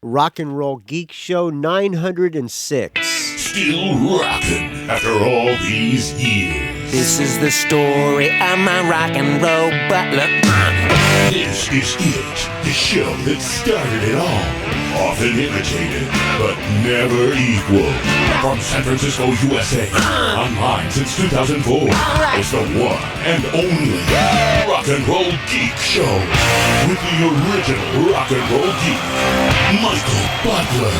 Rock and Roll Geek Show 906. Still rocking after all these years. This is the story of my rock and roll butler. This is it, the show that started it all. Often imitated, but never equal. From San Francisco, USA, online since 2004. It's the one and only Rock and Roll Geek Show. With the original Rock and Roll Geek, Michael Butler.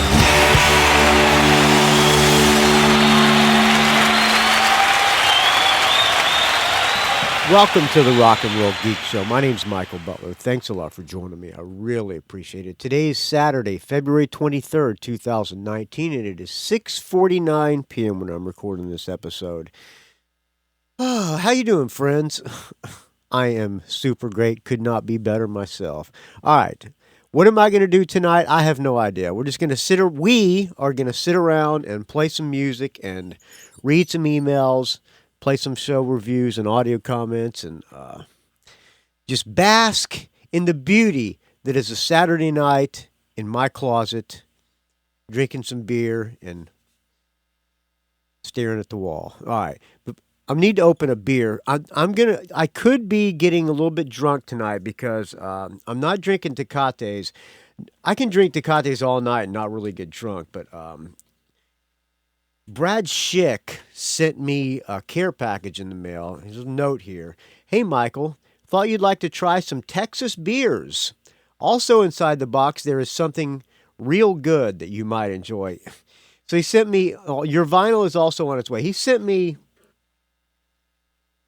Welcome to the Rock and Roll Geek Show. My name's Michael Butler. Thanks a lot for joining me. I really appreciate it. Today is Saturday, February 23rd, 2019, and it is 6:49 p.m. when I'm recording this episode. Oh, how you doing, friends? I am super great. Could not be better myself. All right. What am I going to do tonight? I have no idea. We are going to sit around and play some music and read some emails, play some show reviews and audio comments, and just bask in the beauty that is a Saturday night in my closet, drinking some beer and staring at the wall. All right, but I need to open a beer. I could be getting a little bit drunk tonight because I'm not drinking Tecates. I can drink Tecates all night and not really get drunk, but Brad Shick sent me a care package in the mail. There's a note here. Hey, Michael, thought you'd like to try some Texas beers. Also inside the box, there is something real good that you might enjoy. So he sent me, your vinyl is also on its way. He sent me,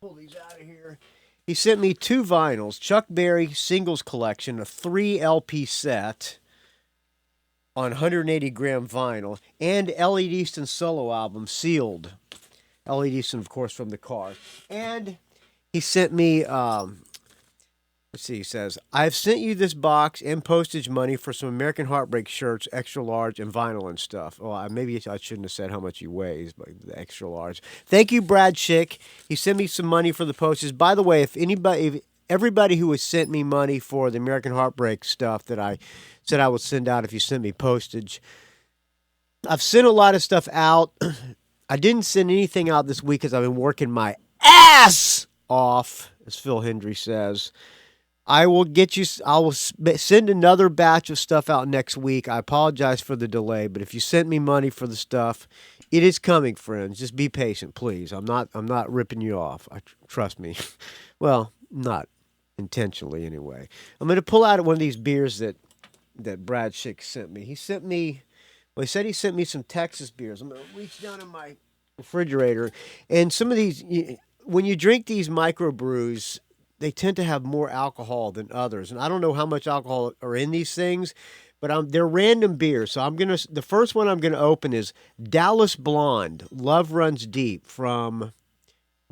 pull these out of here. He sent me 2 vinyls, Chuck Berry Singles Collection, a 3 LP set on 180-gram vinyl, and Ellie Easton solo album, sealed. Ellie Easton, of course, from The Cars. And he sent me, let's see, he says, I've sent you this box and postage money for some American Heartbreak shirts, extra large, and vinyl and stuff. Oh, maybe I shouldn't have said how much he weighs, but the extra large. Thank you, Brad Schick. He sent me some money for the postage. By the way, if everybody who has sent me money for the American Heartbreak stuff that I said I would send out if you sent me postage, I've sent a lot of stuff out. I didn't send anything out this week because I've been working my ass off, as Phil Hendry says. I will send another batch of stuff out next week. I apologize for the delay, but if you sent me money for the stuff, it is coming, friends. Just be patient, please. I'm not ripping you off. Trust me. Well, not intentionally anyway. I'm going to pull out one of these beers that Brad Schick sent me. He said he sent me some Texas beers. I'm going to reach down in my refrigerator. And some of these, when you drink these microbrews, they tend to have more alcohol than others. And I don't know how much alcohol are in these things, but they're random beers. So the first one I'm going to open is Dallas Blonde, Love Runs Deep, from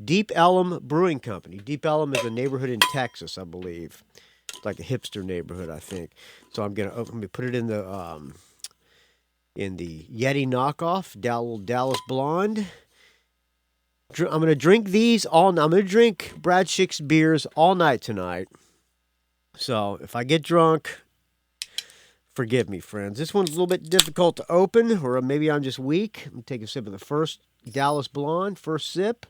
Deep Ellum Brewing Company. Deep Ellum is a neighborhood in Texas, I believe. It's like a hipster neighborhood, I think. So I'm gonna put it in the Yeti knockoff, Dallas Blonde. I'm gonna drink these all. I'm gonna drink Brad Schick's beers all night tonight. So if I get drunk, forgive me, friends. This one's a little bit difficult to open, or maybe I'm just weak. I'm gonna take a sip of the first Dallas Blonde. First sip.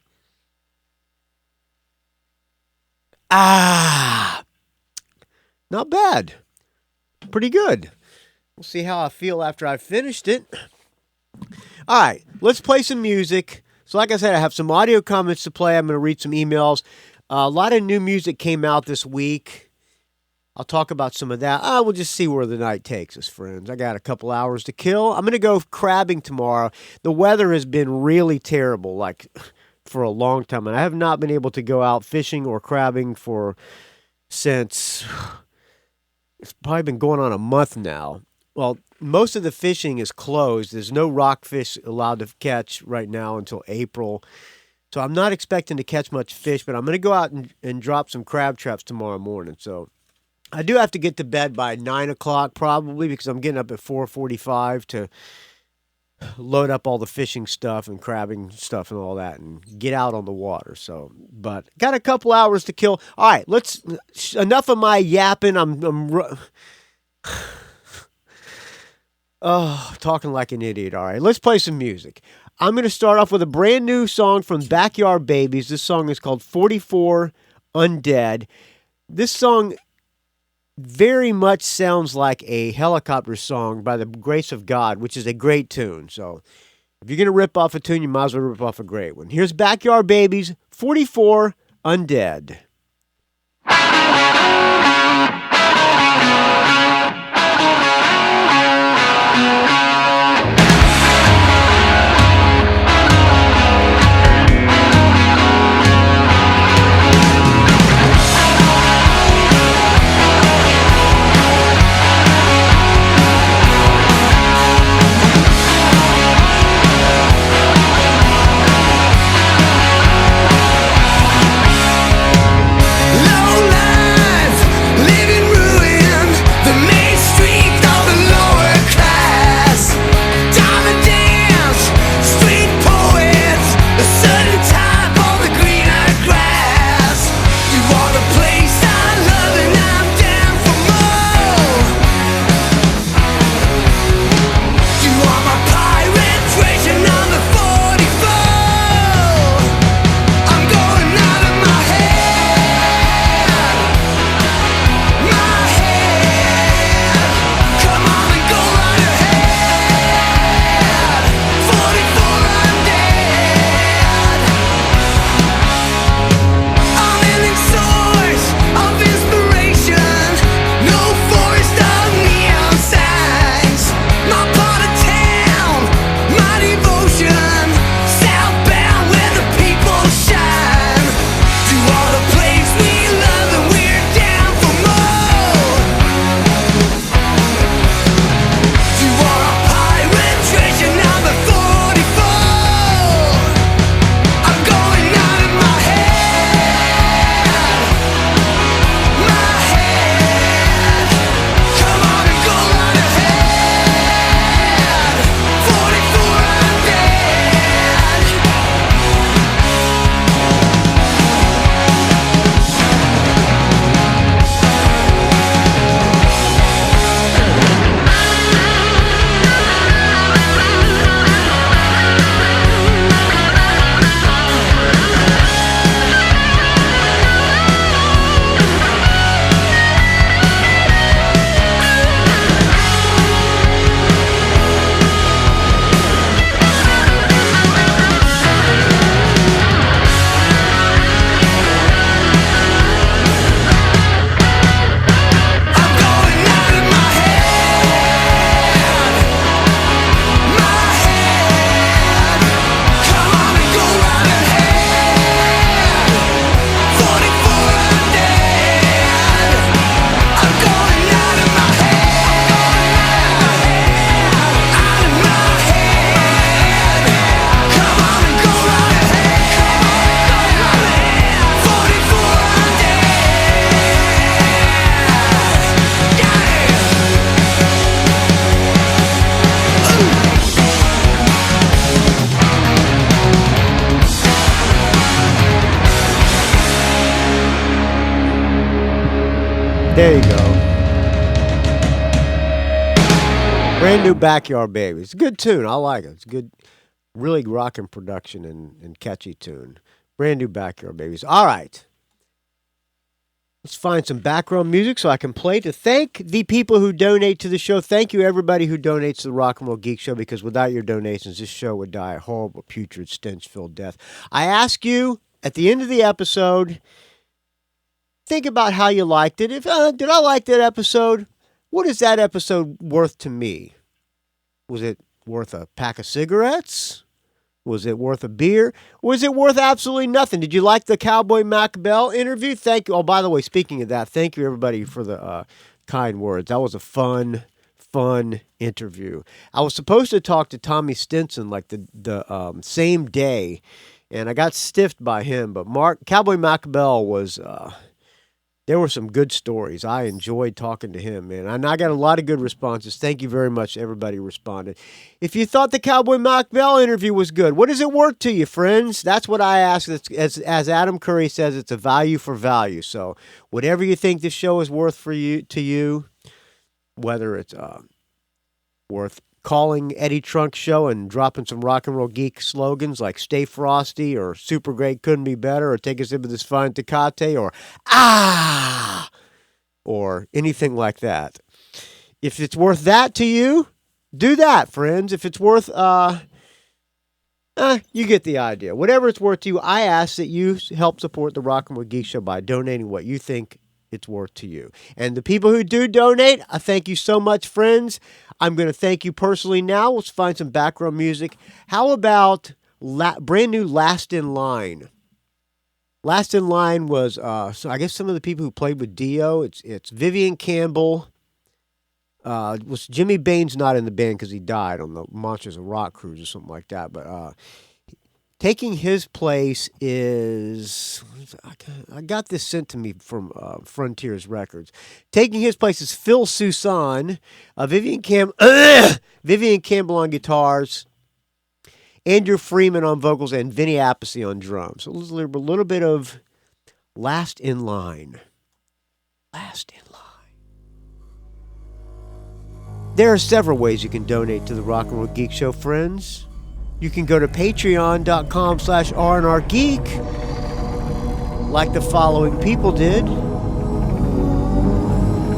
Not bad. Pretty good. We'll see how I feel after I've finished it. All right, let's play some music. So like I said, I have some audio comments to play. I'm going to read some emails. A lot of new music came out this week. I'll talk about some of that. We'll just see where the night takes us, friends. I got a couple hours to kill. I'm going to go crabbing tomorrow. The weather has been really terrible, for a long time. And I have not been able to go out fishing or crabbing since it's probably been going on a month now. Well, most of the fishing is closed. There's no rockfish allowed to catch right now until April. So I'm not expecting to catch much fish, but I'm going to go out and drop some crab traps tomorrow morning. So I do have to get to bed by 9 o'clock probably, because I'm getting up at 4:45 to load up all the fishing stuff and crabbing stuff and all that and get out on the water. So, but got a couple hours to kill. All right, enough of my yapping. Oh, talking like an idiot. All right, let's play some music. I'm going to start off with a brand new song from Backyard Babies. This song is called 44 Undead. This song very much sounds like a helicopter song by the Grace of God, which is a great tune. So if you're going to rip off a tune, you might as well rip off a great one. Here's Backyard Babies, 44 Undead. There you go. Brand new Backyard Babies. It's a good tune. I like it. It's a good, really rocking production and catchy tune. Brand new Backyard Babies. All right. Let's find some background music so I can play to thank the people who donate to the show. Thank you, everybody who donates to the Rock and Roll Geek Show, because without your donations, this show would die a horrible, putrid, stench-filled death. I ask you at the end of the episode, think about how you liked it. If did I like that episode? What is that episode worth to me? Was it worth a pack of cigarettes? Was it worth a beer? Was it worth absolutely nothing? Did you like the Cowboy Mac Bell interview? Thank you. Oh, by the way, speaking of that, thank you, everybody, for the kind words. That was a fun interview. I was supposed to talk to Tommy Stinson like the same day, and I got stiffed by him. But Cowboy Mac Bell was... there were some good stories. I enjoyed talking to him, man. And I got a lot of good responses. Thank you very much. Everybody responded. If you thought the Cowboy Mac Bell interview was good, what is it worth to you, friends? That's what I ask. As Adam Curry says, it's a value for value. So whatever you think this show is worth to you, whether it's worth calling Eddie Trunk's show and dropping some rock and roll geek slogans like "Stay Frosty" or "Super Great Couldn't Be Better" or "Take a Sip of This Fine Tecate" or "Ah!" or anything like that. If it's worth that to you, do that, friends. If it's worth, you get the idea. Whatever it's worth to you, I ask that you help support the Rock and Roll Geek Show by donating what you think it's worth to you. And the people who do donate, I thank you so much, friends. I'm going to thank you personally now. Let's find some background music. How about brand new Last in Line? Last in Line was, so I guess some of the people who played with Dio. It's Vivian Campbell. Was Jimmy Bain's not in the band because he died on the Monsters of Rock cruise or something like that. But taking his place is, I got this sent to me from Frontiers Records. Taking his place is Phil Soussan, Vivian Campbell on guitars, Andrew Freeman on vocals, and Vinny Appice on drums. So a little bit of Last in Line. Last in Line. There are several ways you can donate to the Rock and Roll Geek Show, friends. You can go to patreon.com/RNRGeek, like the following people did.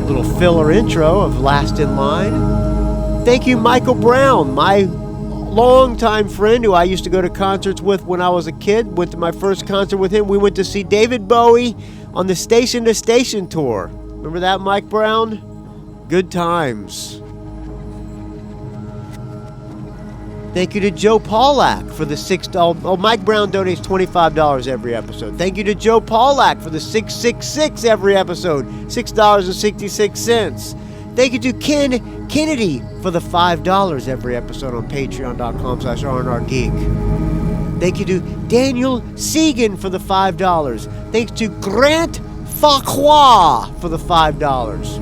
Little filler intro of Last in Line. Thank you, Michael Brown, my longtime friend who I used to go to concerts with when I was a kid. Went to my first concert with him. We went to see David Bowie on the Station to Station tour. Remember that, Mike Brown? Good times. Thank you to Joe Pawlak for the $6. Oh, Mike Brown donates $25 every episode. Thank you to Joe Pawlak for the $666 every episode, $6.66. Thank you to Ken Kennedy for the $5 every episode on patreon.com/RNRGeek. Thank you to Daniel Segan for the $5. Thanks to Grant Farquhar for the $5.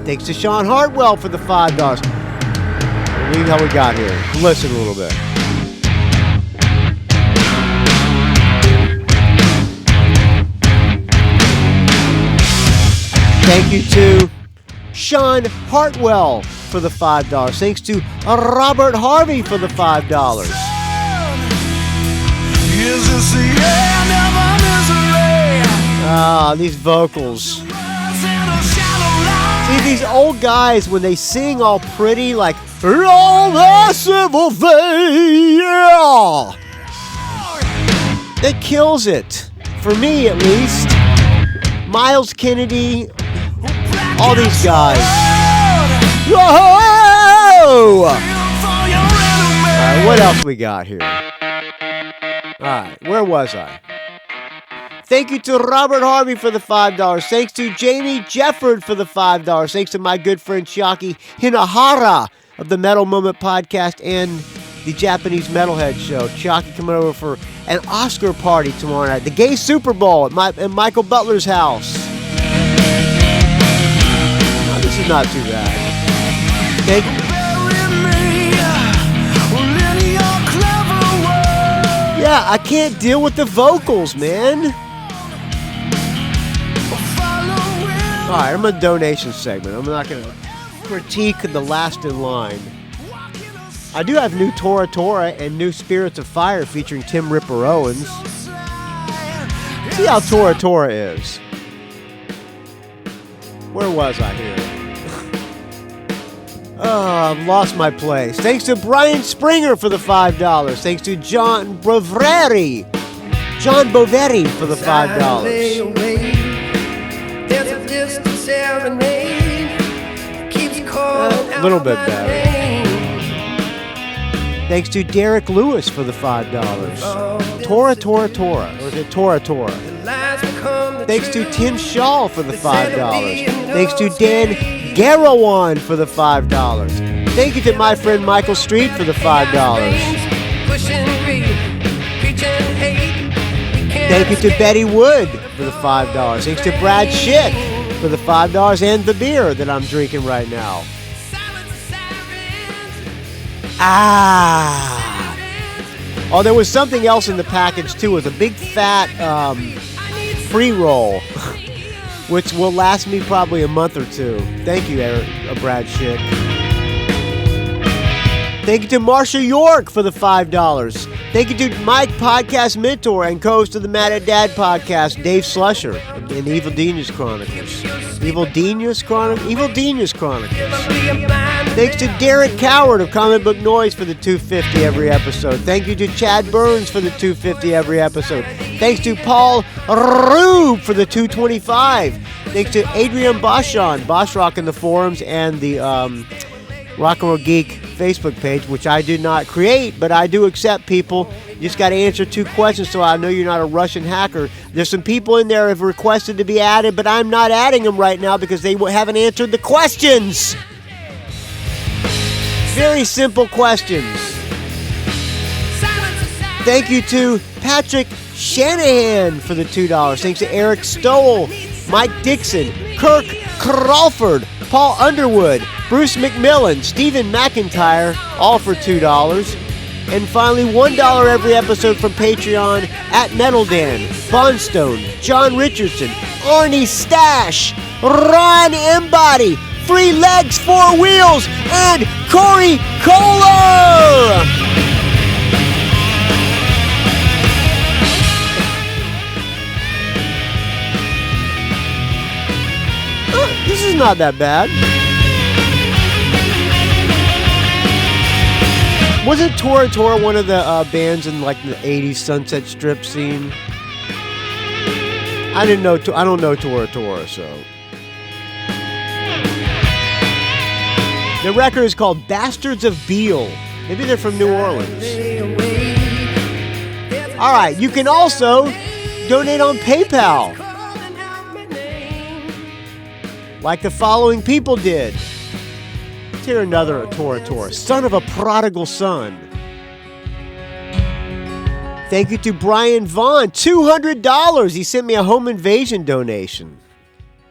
Thanks to Sean Hartwell for the $5. Read how we got here. Listen a little bit. Thank you to Sean Hartwell for the $5. Thanks to Robert Harvey for the $5. Ah, these vocals. See, these old guys, when they sing all pretty, like, all the civil thing, yeah, that kills it. For me, at least. Miles Kennedy, all these guys. Whoa! Alright, what else we got here? Alright, where was I? Thank you to Robert Harvey for the $5. Thanks to Jamie Jefford for the $5. Thanks to my good friend Chiaki Hinohara of the Metal Moment podcast and the Japanese Metalhead show. Chiaki coming over for an Oscar party tomorrow night. The gay Super Bowl at Michael Butler's house. Oh, this is not too bad. Thank you. Yeah, I can't deal with the vocals, man. Alright, I'm a donation segment. I'm not going to critique the Last in Line. I do have new Tora Tora and new Spirits of Fire featuring Tim Ripper Owens. See how Tora Tora is. Where was I here? Oh, I've lost my place. Thanks to Brian Springer for the $5. Thanks to John Boveri for the $5. A little bit better. Thanks to Derek Lewis for the $5. Tora Tora Tora. Or is it Tora Tora? Thanks to Tim Schall for the $5. Thanks to Dan Gerawan for the $5. Thank you to my friend Michael Street for the $5. Thank you to Bette Wood for the $5. Thanks to Brad Shick for the $5 and the beer that I'm drinking right now. Oh, there was something else in the package too. It was a big fat pre-roll, which will last me probably a month or two. Thank you, Brad Shick. Thank you to Marsha York for the $5. Thank you to my podcast mentor and co-host of the Mad at Dad podcast, Dave Slusher, in the Evil Genius Chronicles. Evil Genius Chronicles. Thanks to Derek Coward of Comic Book Noise for the $2.50 every episode. Thank you to Chad Burns for the $2.50 every episode. Thanks to Paul Roub for the $2.25. Thanks to Adrian Boschan, Bosch Rock in the forums, and the Rock and Roll Geek Facebook page, which I did not create, but I do accept people. You just got to answer 2 questions so I know you're not a Russian hacker. There's some people in there who have requested to be added, but I'm not adding them right now because they haven't answered the questions. Very simple questions. Thank you to Patrick Shanahan for the $2. Thanks to Eric Stowell, Mike Dixon, Kirk Crawford, Paul Underwood, Bruce McMillan, Stephen McIntyre, all for $2. And finally, $1 every episode from Patreon at Metal Dan, Bonstone, John Richardson, Arnie Stash, Ron Embody, 3 Legs, 4 Wheels, and Corey Kohler! This is not that bad. Wasn't Tora Tora one of the bands in like the 80s Sunset Strip scene? I don't know Tora Tora, so. The record is called Bastards of Beale. Maybe they're from New Orleans. All right, you can also donate on PayPal, like the following people did. Let's hear another Tora Tora. Son of a Prodigal Son. Thank you to Brian Vaughn, $200. He sent me a home invasion donation.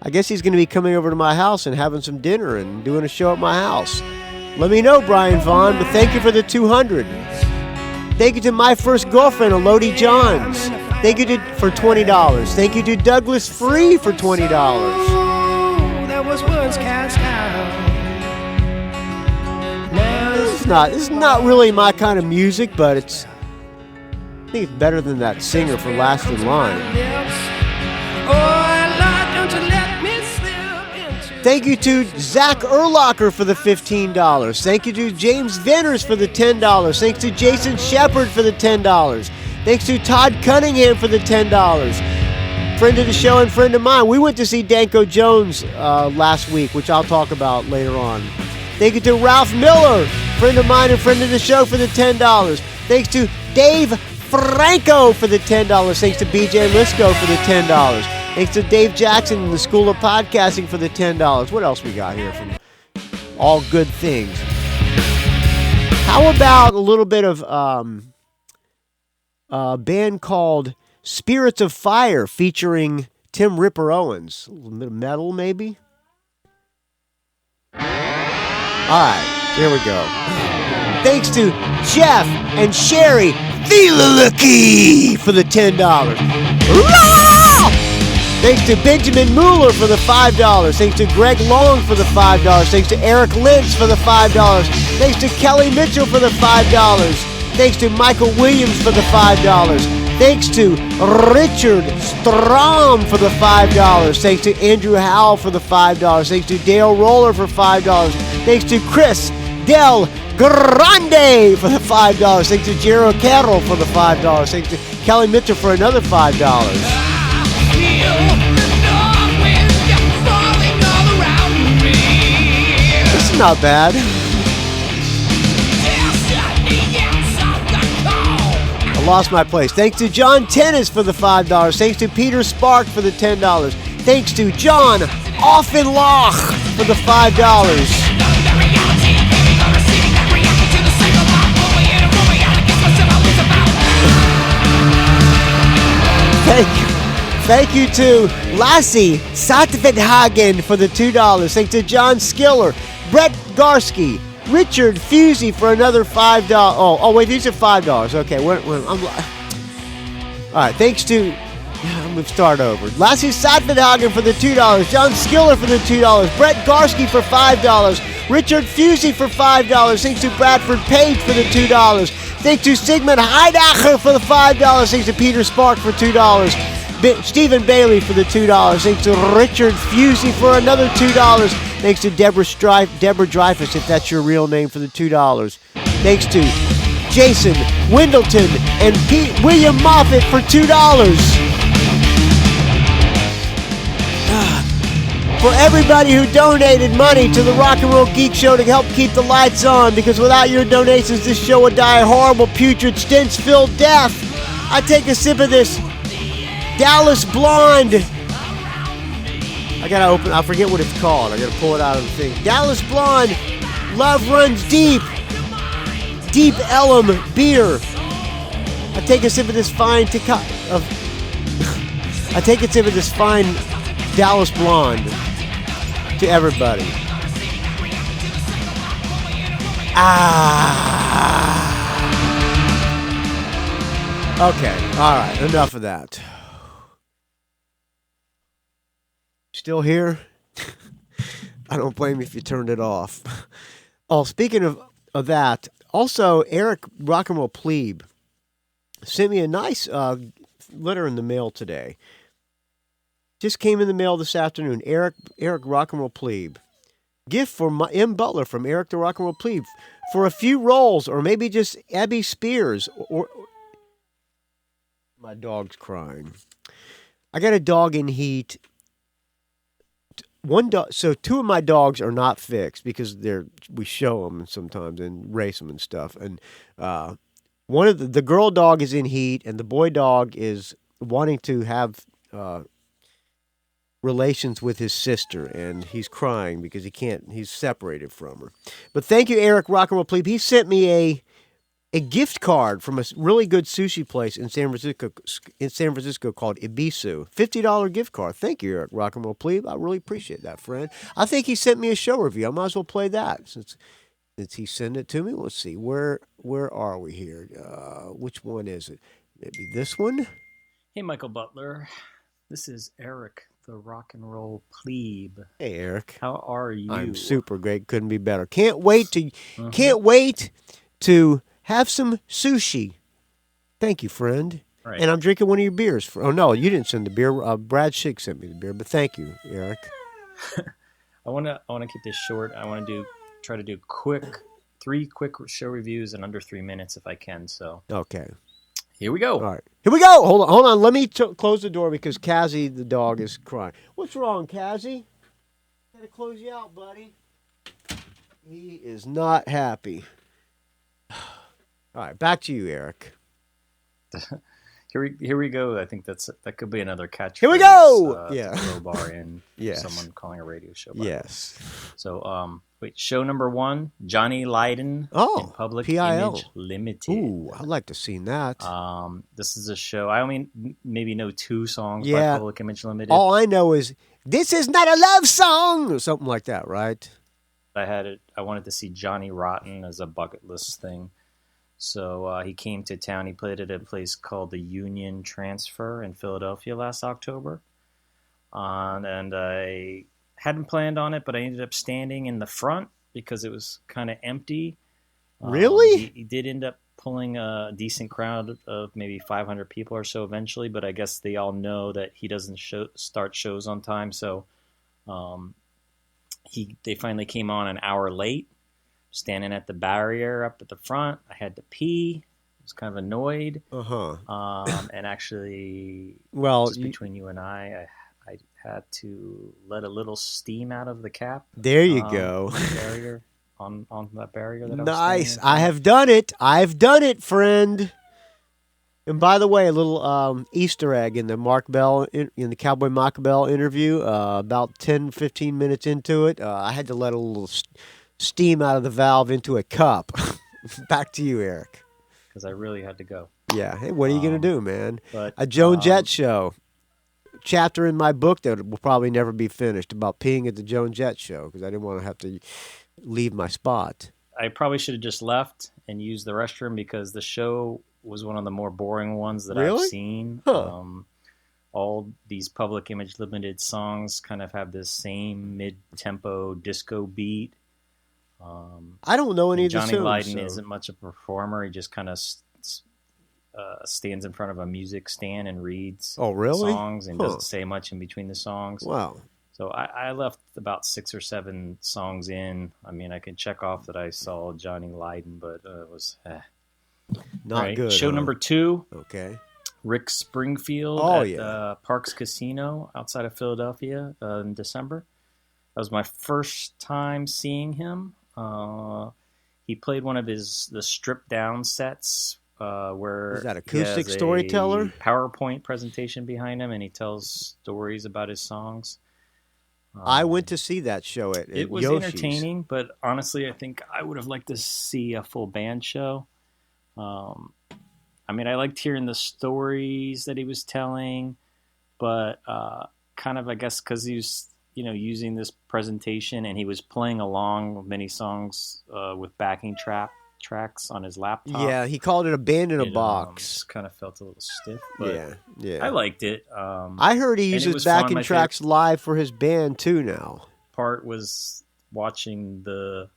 I guess he's going to be coming over to my house and having some dinner and doing a show at my house. Let me know, Brian Vaughn, but thank you for the $200. Thank you to my first girlfriend, Elodie Johns. Thank you for $20. Thank you to Douglas Free for $20. This is not really my kind of music, but I think it's better than that singer for Last in Line. Thank you to Zach Erlocker for the $15. Thank you to James Venners for the $10. Thanks to Jason Shepard for the $10. Thanks to Todd Cunningham for the $10. Friend of the show and friend of mine. We went to see Danko Jones last week, which I'll talk about later on. Thank you to Ralph Miller, friend of mine and friend of the show, for the $10. Thanks to Dave Franco for the $10. Thanks to BJ Lisco for the $10. Thanks to Dave Jackson in the School of Podcasting for the $10. What else we got here from All Good Things? How about a little bit of a band called Spirits of Fire featuring Tim Ripper Owens? A little bit of metal, maybe? All right, here we go. Thanks to Jeff and Sherry Thielelucky for the $10. Thanks to Benjamin Mueller for the $5. Thanks to Greg Long for the $5. Thanks to Eric Lentz for the $5. Thanks to Kelly Mitchell for the $5. Thanks to Michael Williams for the $5. Thanks to Richard Strom for the $5. Thanks to Andrew Howell for the $5. Thanks to Dale Roller for $5. Thanks to Chris Del Grande for the $5. Thanks to Jero Carroll for the $5. Thanks to Kelly Mitchell for another $5. This is not bad. I lost my place. Thanks to John Tennis for the $5. Thanks to Peter Spark for the $10. Thanks to John Offenloch for the $5. Thank you to Lassie Satvethagen for the $2. Thanks to John Skiller, Brett Garsky, Richard Fusey for another $5. Oh wait, these are $5. Okay, all right. Thanks to We'll start over. Lassie Satvenhagen for the $2. John Skiller for the $2. Brett Garsky for $5. Richard Fusey for $5. Thanks to Bradford Page for the $2. Thanks to Sigmund Heidacher for the $5. Thanks to Peter Spark for $2. Stephen Bailey for the $2. Thanks to Richard Fusey for another $2. Thanks to Deborah Dreyfus, if that's your real name, for the $2. Thanks to Jason Windleton and William Moffat for $2. For everybody who donated money to the Rock and Roll Geek Show to help keep the lights on, because without your donations, this show would die a horrible, putrid, stench-filled death. I take a sip of this Dallas Blonde. I forget what it's called. I gotta pull it out of the thing. Dallas Blonde, Love Runs Deep. Deep Ellum beer. I take a sip of this fine Dallas Blonde to everybody. Okay, all right, enough of that. Still here? I don't blame you if you turned it off. Oh, speaking of that, also Eric Rock and Roll Plebe sent me a nice letter in the mail today. Just came in the mail this afternoon. Eric Rock and Roll Plebe. Gift for M. Butler from Eric the Rock and Roll Plebe for a few rolls, or maybe just Abby Spears. Or my dog's crying. I got a dog in heat. So two of my dogs are not fixed because we show them sometimes and race them and stuff. And one of the girl dog is in heat, and the boy dog is wanting to have relations with his sister, and he's crying because he's separated from her. But thank you, Eric Rock and Roll Plebe. He sent me a gift card from a really good sushi place in San Francisco called Ibisu. $50 gift card. Thank you, Eric Rock and Roll Plebe. I really appreciate that, friend. I think he sent me a show review. I might as well play that since he sent it to me. Let's see. Where are we here? Which one is it? Maybe this one? Hey, Michael Butler. This is Eric, the Rock and Roll Plebe. Hey, Eric. How are you? I'm super great. Couldn't be better. Can't wait to have some sushi. Thank you, friend. Right. And I'm drinking one of your beers. Oh, no, you didn't send the beer. Brad Shick sent me the beer, but thank you, Eric. I want to keep this short. I want to try to do three quick show reviews in under 3 minutes if I can. So okay. Here we go. All right. Here we go. Hold on. Let me close the door because Kazzy, the dog, is crying. What's wrong, Kazzy? Got to close you out, buddy. He is not happy. All right, back to you, Eric. Here we go. I think that could be another catch. Here we go. Yeah. Crowbar in yes. Someone calling a radio show. Yes. So, show number 1, Johnny Lydon in Public PIL. Image Limited. Ooh, I'd like to see that. This is a show. I only maybe know 2 songs by Public Image Limited. All I know is "This is not a love song" or something like that, right? I wanted to see Johnny Rotten as a bucket list thing. So he came to town. He played at a place called the Union Transfer in Philadelphia last October. And I hadn't planned on it, but I ended up standing in the front because it was kind of empty. Really? He did end up pulling a decent crowd of maybe 500 people or so eventually, but I guess they all know that he doesn't start shows on time. So they finally came on an hour late. Standing at the barrier up at the front, I had to pee. I was kind of annoyed. And actually, just between you and I had to let a little steam out of the cap. There you go. Barrier on that barrier that nice. I have done it. I've done it, friend. And by the way, a little Easter egg in the Mark Bell in the Cowboy Mark Bell interview. About 10-15 minutes into it, I had to let a little steam out of the valve into a cup. Back to you, Eric. Because I really had to go. Yeah. Hey, what are you going to do, man? But, a Joan Jett show. Chapter in my book that will probably never be finished about peeing at the Joan Jett show because I didn't want to have to leave my spot. I probably should have just left and used the restroom because the show was one of the more boring ones that I've seen. Huh. all these Public Image Limited songs kind of have this same mid-tempo disco beat. I don't know any of the Johnny tunes. Lydon So. isn't much a performer. He just kind of stands in front of a music stand and reads songs and doesn't say much in between the songs. Wow. So I left about 6 or 7 songs in. I mean, I can check off that I saw Johnny Lydon, but it was not good. Show number 2. Okay. Rick Springfield at Parks Casino outside of Philadelphia in December. That was my first time seeing him. He played one of the stripped down sets where is that acoustic storyteller? PowerPoint presentation behind him, and he tells stories about his songs. I went to see that show at it was Yoshi's. Entertaining, but honestly, I think I would have liked to see a full band show. I mean, I liked hearing the stories that he was telling, but kind of, I guess, because he was, using this presentation and he was playing along with many songs with backing tracks on his laptop. Yeah, he called it a band in a box. Kind of felt a little stiff, but yeah. I liked it. I heard he uses backing tracks live for his band too now. Part was watching the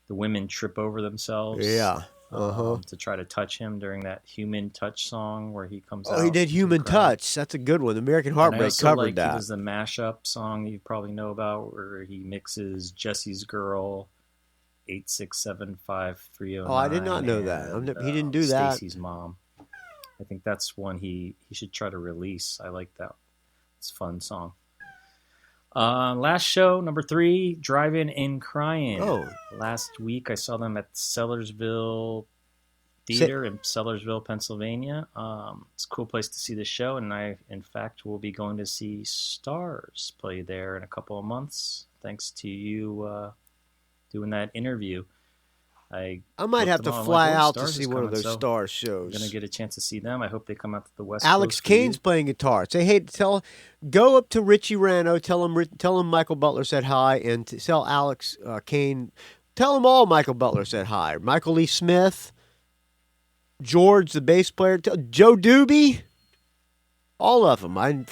women trip over themselves. Yeah. To try to touch him during that Human Touch song where he comes out. Oh, he did Human Touch. That's a good one. American Heartbreak covered that. It was the mashup song you probably know about where he mixes Jesse's Girl, 8675309. Oh, I did not know that. He didn't do that. Stacy's Mom. I think that's one he should try to release. I like that. It's a fun song. Last show, number 3, Driving and Crying. Oh. Last week I saw them at Sellersville Theater in Sellersville, Pennsylvania. It's a cool place to see the show, and I, in fact, will be going to see Stars play there in a couple of months, thanks to you doing that interview. I might have to fly out to see one of those Stars shows. I'm going to get a chance to see them. I hope they come out to the West Alex Coast. Kane's playing guitar. Say, hey, go up to Richie Rano, tell him Michael Butler said hi, and tell Alex Kane, tell him all Michael Butler said hi. Michael Lee Smith, George, the bass player, Joe Doobie, all of them. I'm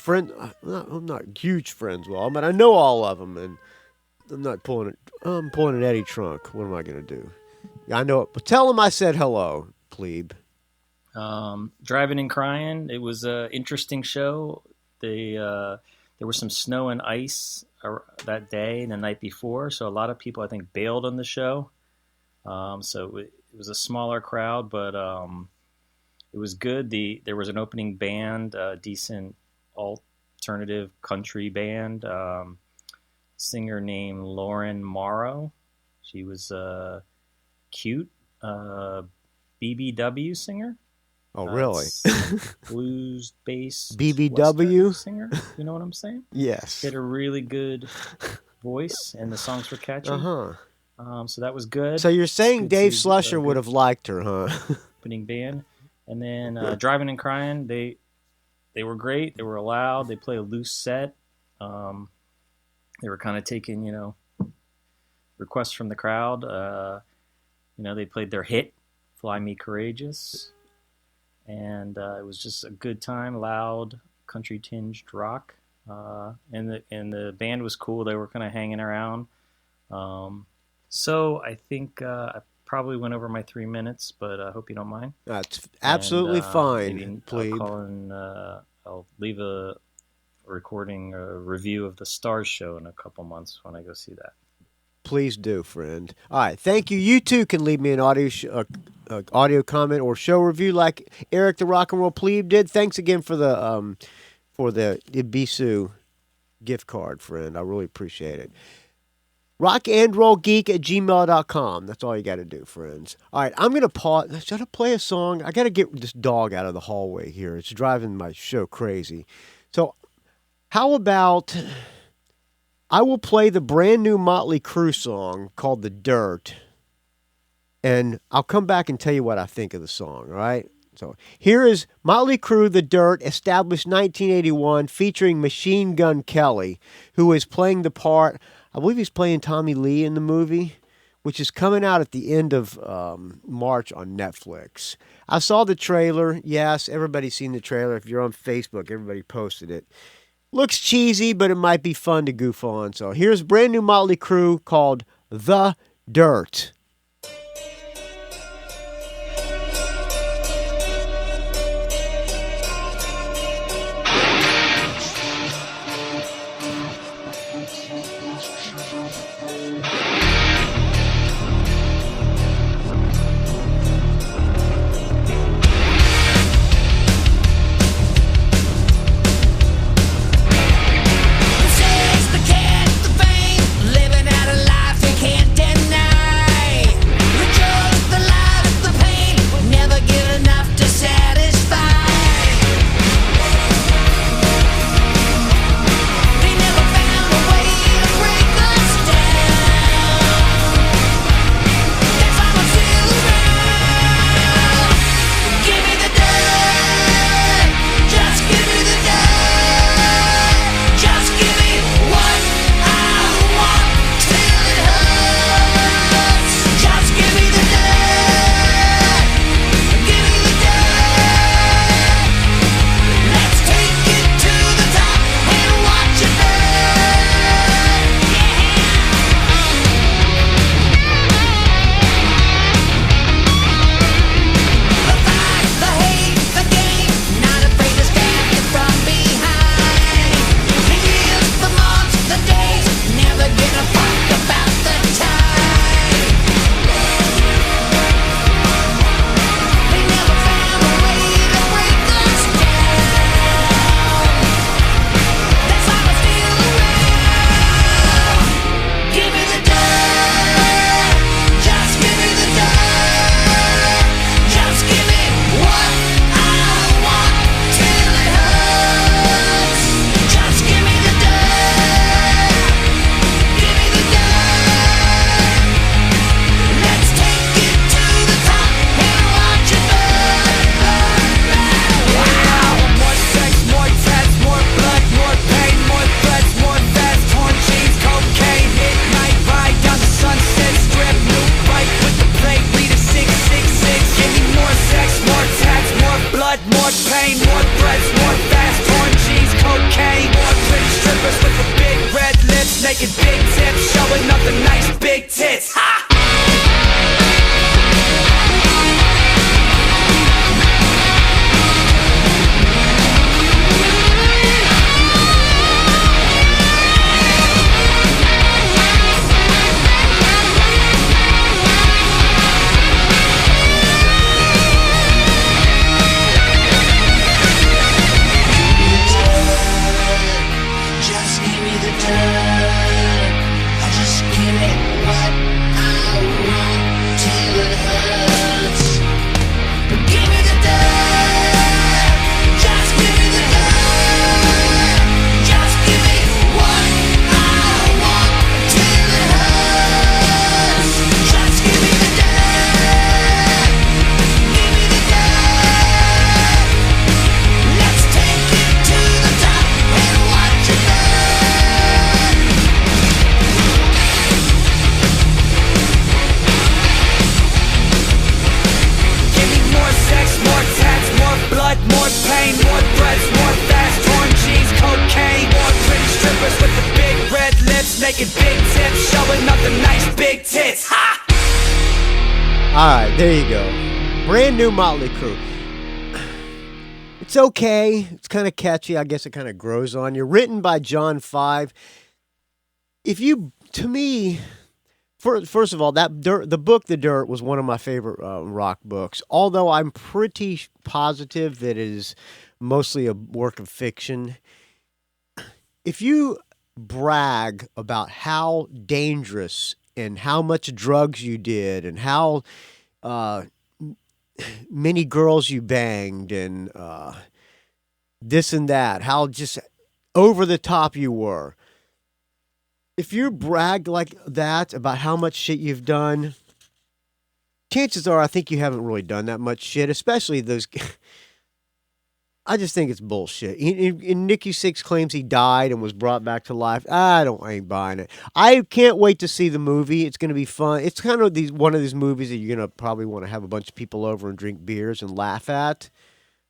not huge friends with all, but I know all of them, and I'm pulling an Eddie Trunk. What am I going to do? I know it, but tell him I said hello, plebe. Driving and Crying. It was an interesting show. There was some snow and ice that day and the night before, so a lot of people, I think, bailed on the show. So it was a smaller crowd, but it was good. There was an opening band, a decent alternative country band, singer named Lauren Morrow. She was cute, BBW singer. Oh, really? Blues bass BBW singer. You know what I'm saying? Yes. She had a really good voice, and the songs were catchy. So that was good. So you're saying Dave Slusher would have liked her, huh? Opening band, and then Driving and Crying. They were great. They were loud. They played a loose set. They were kind of taking requests from the crowd. They played their hit, Fly Me Courageous. And it was just a good time, loud, country-tinged rock. And the band was cool. They were kind of hanging around. So I think I probably went over my 3 minutes, but I hope you don't mind. That's absolutely fine, please. I'll leave a recording, a review of the Stars show in a couple months when I go see that. Please do, friend. All right, thank you. You too can leave me an audio comment or show review like Eric the Rock and Roll Plebe did. Thanks again for the Ibisu gift card, friend. I really appreciate it. rockandrollgeek@gmail.com. That's all you got to do, friends. All right, I'm going to pause. Should I play a song? I got to get this dog out of the hallway here. It's driving my show crazy. So how about I will play the brand new Motley Crue song called The Dirt, and I'll come back and tell you what I think of the song, all right? So here is Motley Crue, The Dirt, established 1981, featuring Machine Gun Kelly, who is playing the part, I believe he's playing Tommy Lee in the movie, which is coming out at the end of March on Netflix. I saw the trailer. Yes, everybody's seen the trailer. If you're on Facebook, everybody posted it. Looks cheesy, but it might be fun to goof on. So here's brand new Motley Crue called The Dirt. There you go. Brand new Motley Crue. It's okay. It's kind of catchy. I guess it kind of grows on you. Written by John Five. To me, first of all, the book The Dirt was one of my favorite rock books. Although I'm pretty positive that it is mostly a work of fiction. If you brag about how dangerous and how much drugs you did and how many girls you banged and this and that, how just over the top you were. If you brag like that about how much shit you've done, chances are I think you haven't really done that much shit, especially those. I just think it's bullshit. And Nikki Sixx claims he died and was brought back to life. I ain't buying it. I can't wait to see the movie. It's going to be fun. It's kind of one of these movies that you're going to probably want to have a bunch of people over and drink beers and laugh at.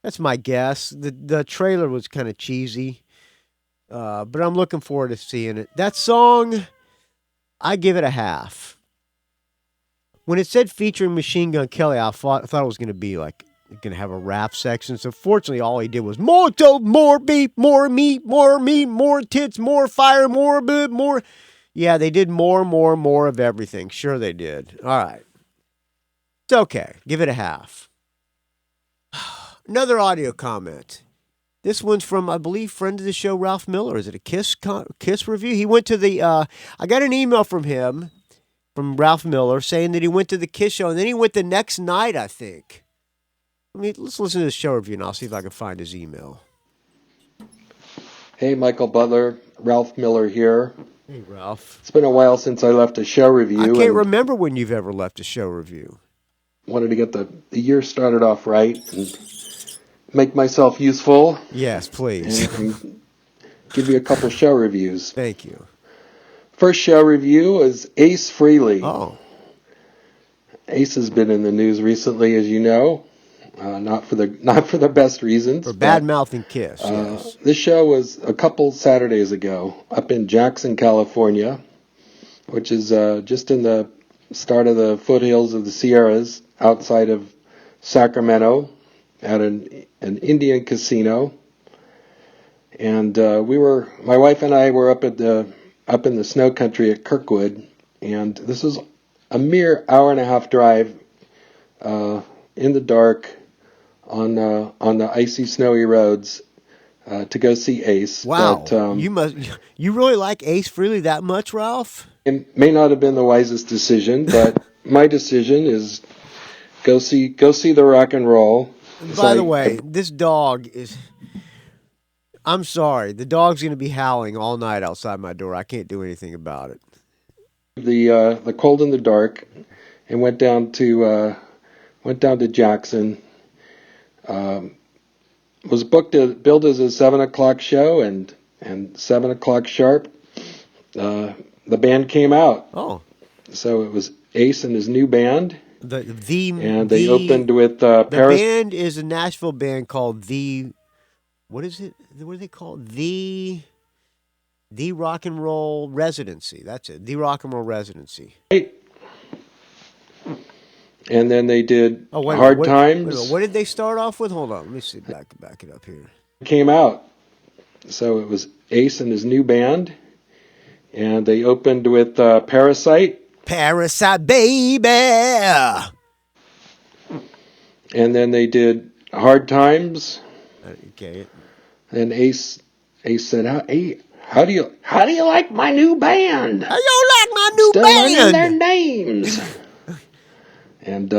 That's my guess. The trailer was kind of cheesy, but I'm looking forward to seeing it. That song, I give it a half. When it said featuring Machine Gun Kelly, I thought it was going to be like going to have a rap section. So fortunately, all he did was more dope, more beef, more meat, more tits, more fire, more boob, more. Yeah, they did more of everything. Sure, they did. All right. It's okay. Give it a half. Another audio comment. This one's from, I believe, friend of the show, Ralph Miller. Is it a Kiss review? He went to the, I got an email from him, from Ralph Miller, saying that he went to the Kiss show, and then he went the next night, I think. Let's listen to the show review, and I'll see if I can find his email. Hey, Michael Butler, Ralph Miller here. Hey, Ralph. It's been a while since I left a show review. I can't remember when you've ever left a show review. Wanted to get the year started off right and make myself useful. Yes, please. And give you a couple show reviews. Thank you. First show review is Ace Frehley. Oh. Ace has been in the news recently, as you know. Not for the best reasons. For bad-mouthing Kiss, yes. This show was a couple Saturdays ago up in Jackson, California, which is just in the start of the foothills of the Sierras outside of Sacramento at an Indian casino. And my wife and I were up in the snow country at Kirkwood, and this was a mere hour and a half drive in the dark on the icy, snowy roads to go see Ace. Wow, but, you really like Ace Frehley that much, Ralph? It may not have been the wisest decision, but my decision is go see the rock and roll. By the way, this dog is. I'm sorry, the dog's going to be howling all night outside my door. I can't do anything about it. The cold in the dark, and went down to Jackson. Was billed as a 7:00 show, and 7:00 sharp, the band came out. Oh, so it was Ace and his new band. They opened with the band is a Nashville band called the. What is it? What are they called? The Rock and Roll Residency. That's it. The Rock and Roll Residency. Right. And then they did Hard Times. What did they start off with? Hold on. Let me see. Back it up here. Came out. So it was Ace and his new band. And they opened with Parasite. Parasite, baby. And then they did Hard Times. Okay. And Ace said, how do you like my new band? How you like my new Still band? learning their names. And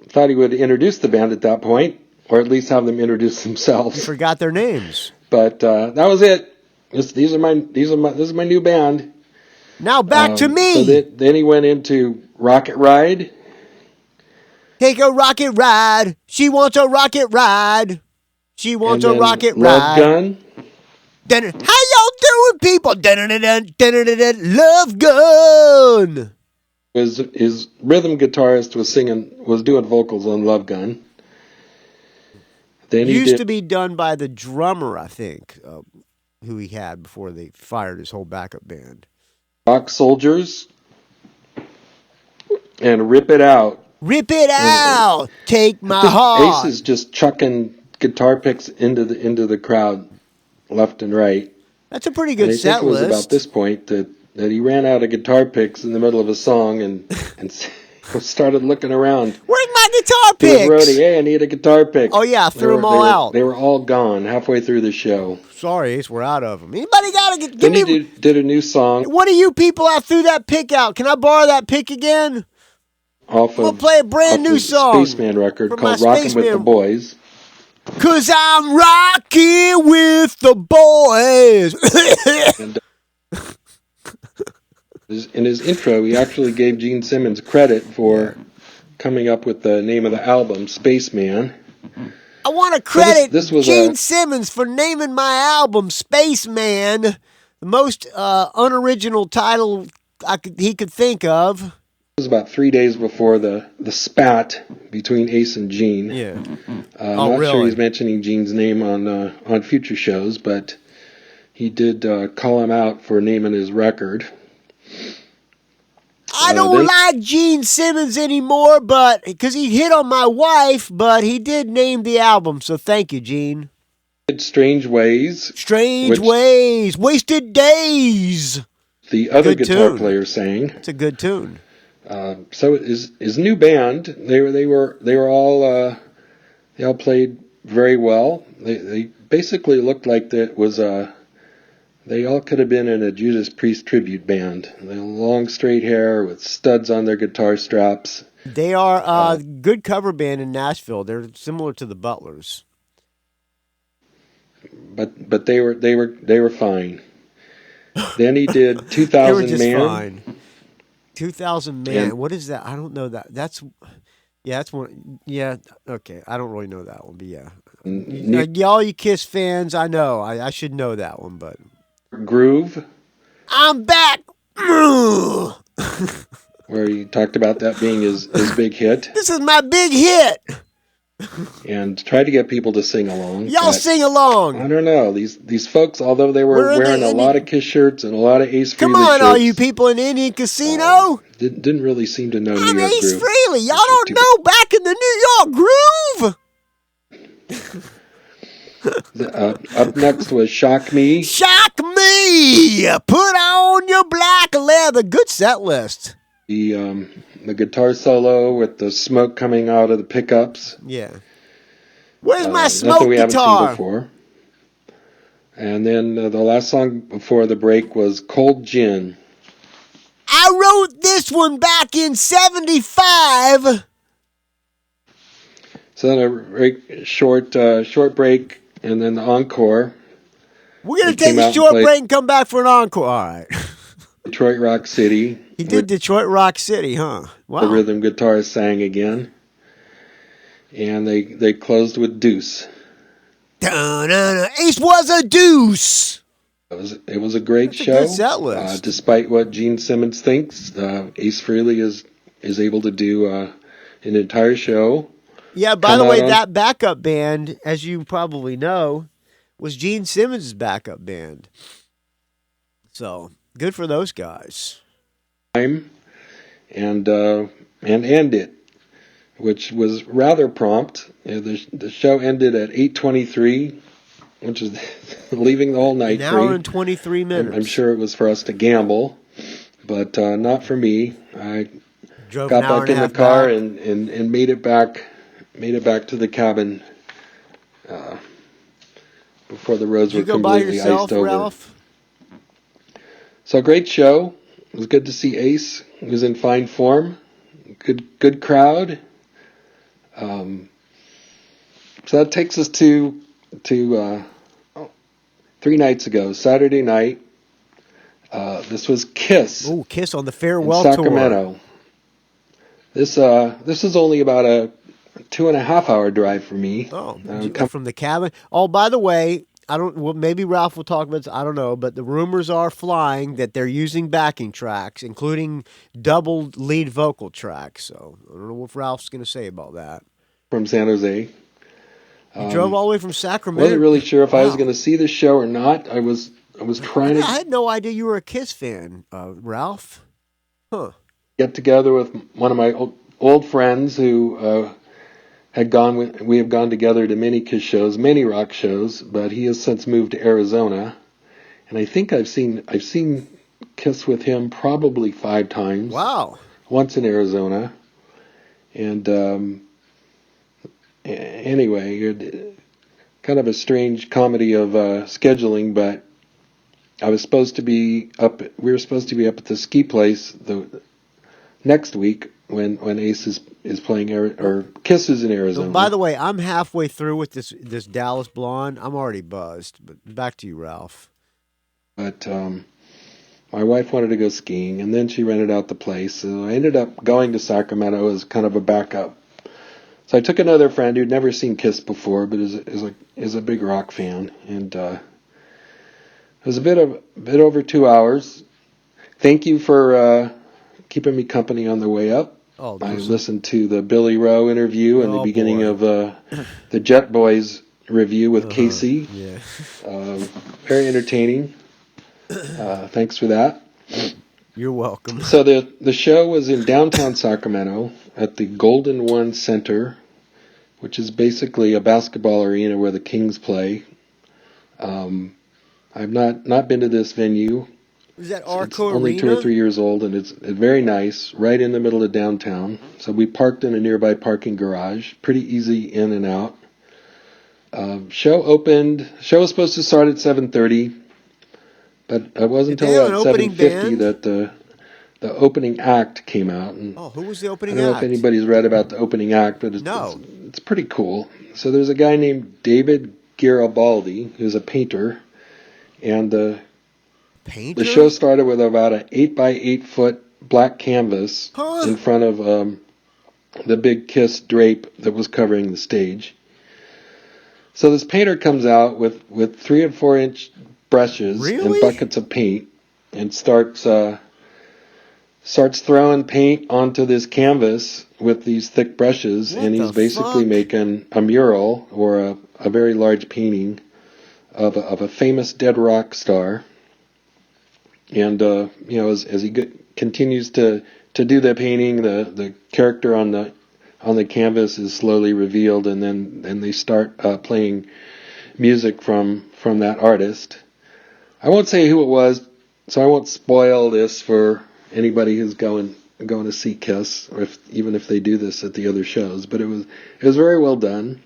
thought he would introduce the band at that point, or at least have them introduce themselves. Forgot their names. But that was it. This is my new band. Now back to me. So then he went into Rocket Ride. Take a rocket ride. She wants a rocket ride. She wants a rocket Love ride. Gun. How y'all doing, people? Love Gun. His rhythm guitarist was doing vocals on Love Gun. Then used to be done by the drummer, I think, who he had before they fired his whole backup band. Rock Soldiers and Rip It Out. Rip it out. Take my heart. Ace is just chucking guitar picks into the crowd, left and right. That's a pretty good set list. I think it was about this point that he ran out of guitar picks in the middle of a song and started looking around. Where's my guitar picks? Roadie, hey, I need a guitar pick. Oh yeah, I threw them all out. They were all gone halfway through the show. Sorry, Ace, we're out of them. Anybody got to give me? Then he did a new song. One of you people out threw that pick out. Can I borrow that pick again? We'll play a brand new song. Spaceman record called "Rockin' with the Boys." 'Cause I'm rocking with the boys. And, in his intro, he actually gave Gene Simmons credit for coming up with the name of the album, Spaceman. I want to credit this was Gene Simmons for naming my album Spaceman, the most unoriginal title he could think of. It was about 3 days before the spat between Ace and Gene. Yeah. Not really? sure he's mentioning Gene's name on future shows, but he did call him out for naming his record. I don't like Gene Simmons anymore, but because he hit on my wife, but he did name the album, so thank you, Gene. Strange Ways. Strange Ways, Wasted Days. The other Good guitar tune. player sang. It's a good tune. So his new band, they all played very well. They basically looked like that was they all could have been in a Judas Priest tribute band. They had long straight hair with studs on their guitar straps. They are a good cover band in Nashville. They're similar to the Butlers. But they were fine. Then he did 2000 They were just Man. fine. 2000 Man. What is that? I don't know that. That's one. Yeah, okay. I don't really know that one, but yeah. All you Kiss fans, I know. I should know that one, but. Groove. I'm back. Where he talked about that being his big hit. This is my big hit. And tried to get people to sing along. Y'all sing along. I don't know. These folks, although they were wearing a lot of Kiss shirts and a lot of Ace Frehley shirts. Come on, all shirts, you people in the Indian Casino. Didn't really seem to know I'm New York Ace Groove. Frehley. Y'all don't know back in the New York Groove. Up next was Shock Me. Shock Me. Put on your black leather. Good set list. The guitar solo with the smoke coming out of the pickups. Yeah. Where's my smoke nothing we guitar? haven't seen before. And then the last song before the break was Cold Gin. I wrote this one back in 75. So then a very short break, and then the encore. We're going to take a short break and come back for an encore. All right. Detroit Rock City. He did Detroit Rock City, huh? Wow. The rhythm guitarist sang again. And they closed with Deuce. Ace was a deuce. It was a great show. A good set list. Despite what Gene Simmons thinks, Ace Frehley is able to do an entire show. Yeah, by the way, that backup band, as you probably know, was Gene Simmons' backup band. So, good for those guys. And End It, which was rather prompt. The show ended at 8:23, which is leaving the whole night An free. hour and 23 minutes. I'm sure it was for us to gamble, but not for me. I got back in the car and made it back to the cabin before the roads were completely iced over. Ralph? So great show. It was good to see Ace. He was in fine form. Good crowd. So that takes us to 3 nights ago, Saturday night. This was Kiss. Oh, Kiss on the farewell in Sacramento. Tour. This is only about a 2.5 hour drive for me. Oh, from the cabin. Oh, by the way, maybe Ralph will talk about this. I don't know, but the rumors are flying that they're using backing tracks, including double lead vocal tracks. So I don't know what Ralph's going to say about that. From San Jose. You drove all the way from Sacramento. Wasn't really sure if I was going to see the show or not. I was trying to. I had no idea you were a Kiss fan, Ralph. Huh. Get together with one of my old friends who had gone. We have gone together to many Kiss shows, many rock shows, but he has since moved to Arizona, and I think I've seen Kiss with him probably 5 times. Wow. Once in Arizona, and anyway, kind of a strange comedy of scheduling, but I was supposed to be up. We were supposed to be up at the ski place the next week when Ace is playing or Kiss is in Arizona. So, by the way, I'm halfway through with this Dallas Blonde. I'm already buzzed. But back to you, Ralph. But my wife wanted to go skiing, and then she rented out the place. So I ended up going to Sacramento as kind of a backup. So I took another friend who'd never seen Kiss before, but is a big rock fan, and it was a bit over 2 hours. Thank you for keeping me company on the way up. Oh, I listened to the Billy Rowe interview and the beginning of the Jet Boys review with Casey. Yeah. Very entertaining. Thanks for that. You're welcome. So the show was in downtown Sacramento at the Golden One Center, which is basically a basketball arena where the Kings play. I've not been to this venue. Is that It's Arco only Arena? 2 or 3 years old, and it's very nice, right in the middle of downtown. So we parked in a nearby parking garage. Pretty easy in and out. Show was supposed to start at 7:30. But it wasn't Did they until have an opening 7:50 band? that the opening act came out. And Oh, who was the I opening don't know act? if anybody's read about the opening act, but it's pretty cool. So there's a guy named David Garibaldi, who's a painter, and the show started with about an 8x8 foot black canvas in front of the big Kiss drape that was covering the stage. So this painter comes out with 3 and 4 inch brushes and buckets of paint and starts throwing paint onto this canvas with these thick brushes, and he's basically making a mural or a very large painting of a famous dead rock star. And as he continues to do the painting, the character on the canvas is slowly revealed, and then they start playing music from that artist. I won't say who it was, so I won't spoil this for anybody who's going to see Kiss, or even if they do this at the other shows. But it was very well done.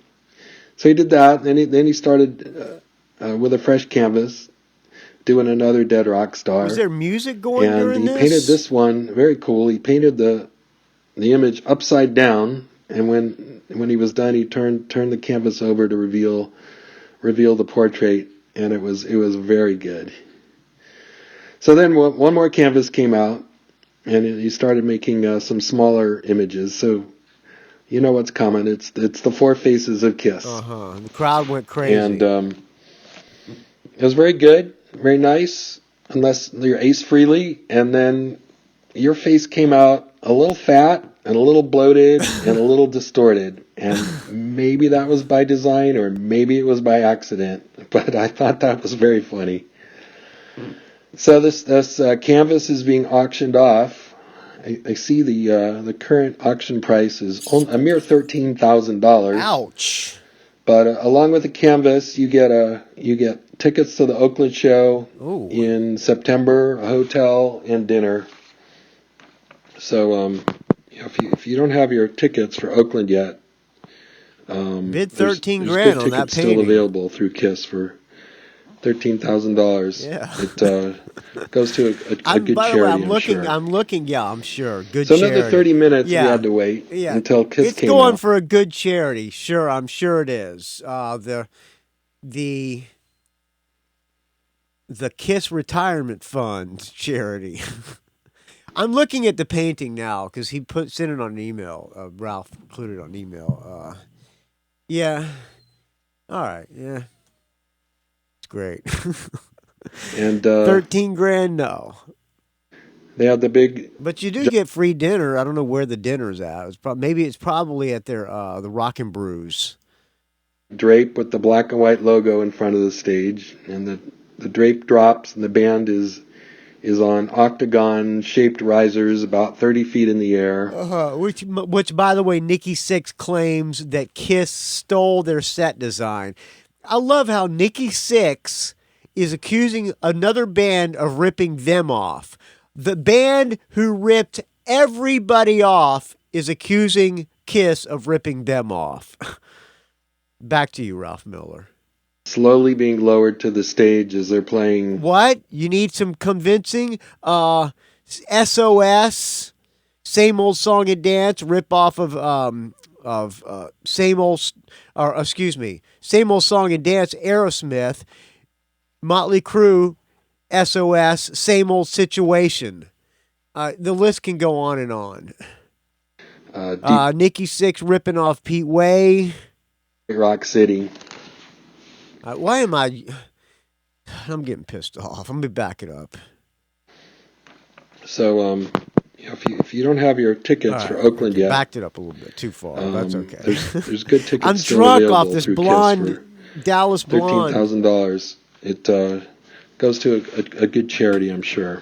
So he did that. Then he started with a fresh canvas, doing another dead rock star. Was there music going during And he this? painted this one very cool. He painted the image upside down, and when he was done, he turned the canvas over to reveal the portrait. And it was very good. So then one more canvas came out, and he started making some smaller images. So you know what's coming. It's the 4 faces of Kiss. The crowd went crazy. And it was very good, very nice, unless you're Ace Frehley, and then your face came out a little fat and a little bloated and a little distorted. And maybe that was by design or maybe it was by accident, but I thought that was very funny. So this canvas is being auctioned off. I see the current auction price is a mere $13,000. Ouch! But along with the canvas, you get tickets to the Oakland show in September, a hotel, and dinner. So if you don't have your tickets for Oakland yet, bid $13,000 there's on good that tickets painting. still available through KISS for $13,000. Yeah. It goes to a good charity. By the way, I'm looking. Yeah, I'm sure. Good So charity. another 30 minutes we had to wait until KISS it's came going out. for a good charity. Sure, I'm sure it is. The KISS Retirement Fund charity. I'm looking at the painting now because he sent it on an email. Ralph included it on email. Yeah. All right. Yeah. It's great. And $13,000. No. they had the big. But you do get free dinner. I don't know where the dinner's at. Maybe it's probably at their the Rockin' Brews. Drape with the black and white logo in front of the stage, and the drape drops, and the band is on octagon-shaped risers about 30 feet in the air. Which, by the way, Nikki Sixx claims that KISS stole their set design. I love how Nikki Sixx is accusing another band of ripping them off. The band who ripped everybody off is accusing KISS of ripping them off. Back to you, Ralph Miller. Slowly being lowered to the stage as they're playing. What? You need some convincing? SOS, Same Old Song and Dance, rip off of Same Old Song and Dance, Aerosmith, Motley Crue, SOS, Same Old Situation. The list can go on and on. Deep Nikki Sixx ripping off Pete Way. Rock City. Why am I? I'm getting pissed off. I'm gonna back it up. So, if you don't have your tickets for Oakland yet, backed it up a little bit too far. That's okay. There's good tickets. I'm still drunk available off this through blonde Kiss for Dallas blonde. $13,000. It goes to a good charity, I'm sure.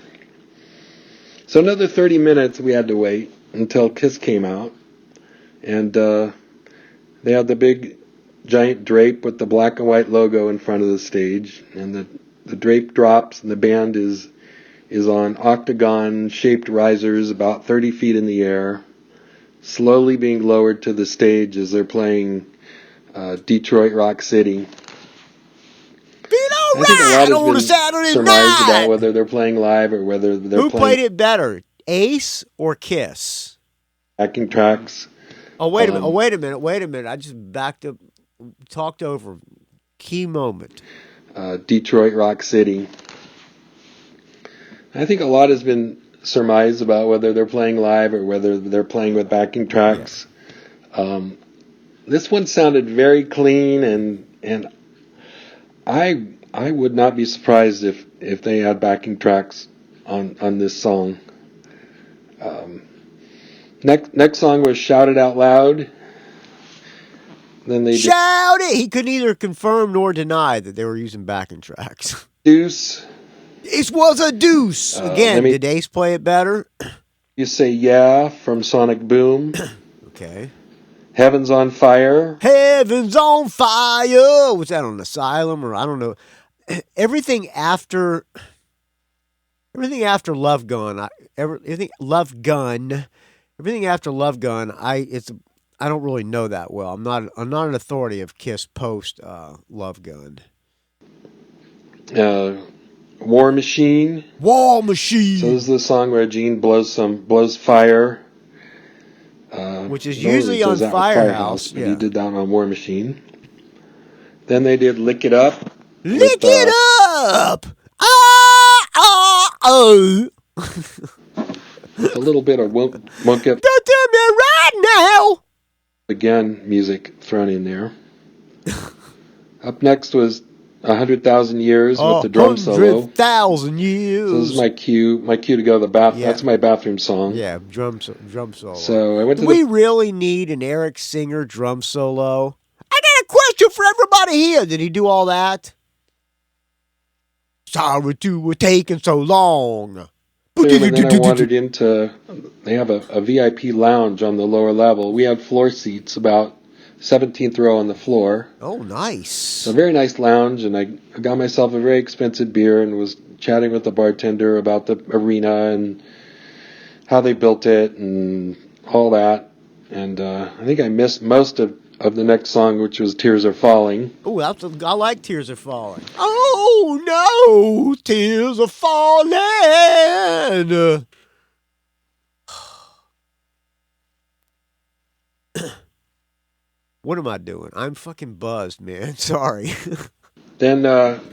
So another 30 minutes we had to wait until Kiss came out, and they had the big giant drape with the black and white logo in front of the stage, and the drape drops, and the band is on octagon-shaped risers about 30 feet in the air, slowly being lowered to the stage as they're playing Detroit Rock City. All I think a lot right has on a been Saturday surmised night. about whether they're playing live or whether they're Who playing played it better, Ace or Kiss? backing tracks. Oh, wait a minute. Wait a minute. I just backed up, talked over. Key moment. Detroit Rock City. I think a lot has been surmised about whether they're playing live or whether they're playing with backing tracks. Yeah. This one sounded very clean, and I would not be surprised if they had backing tracks on this song. Next song was Shout It Out Loud. Then they Shout it! He could neither confirm nor deny that they were using backing tracks. Deuce. It was a deuce. Again, did Ace play it better? You Say Yeah from Sonic Boom. Okay. Heaven's on Fire. Heaven's on Fire. Was that on Asylum or I don't know? Everything after Love Gun. Everything after Love Gun. I don't really know that well. I'm not an authority of Kiss post Love Gun. War Machine. War Machine. So this is the song where Gene blows fire. Which is usually on Firehouse. But he did that on War Machine. Then they did Lick It Up. Lick it up! Oh! A little bit of Won't Get... Don't tell me right now! Again, music thrown in there. Up next was 100,000 Years with the drum solo. 100,000 years. So this is my cue to go to the bathroom. Yeah. That's my bathroom song. Yeah, drum solo. So I went to we really need an Eric Singer drum solo? I got a question for everybody here. Did he do all that? Sorry to taking so long. And then I wandered into, they have a VIP lounge on the lower level. We had floor seats about 17th row on the floor. Oh, nice. So a very nice lounge, and I got myself a very expensive beer and was chatting with the bartender about the arena and how they built it and all that. And I think I missed most of the next song, which was Tears Are Falling. Oh, I like Tears Are Falling. Oh, no, Tears Are Falling. What am I doing? I'm fucking buzzed, man. Sorry. Then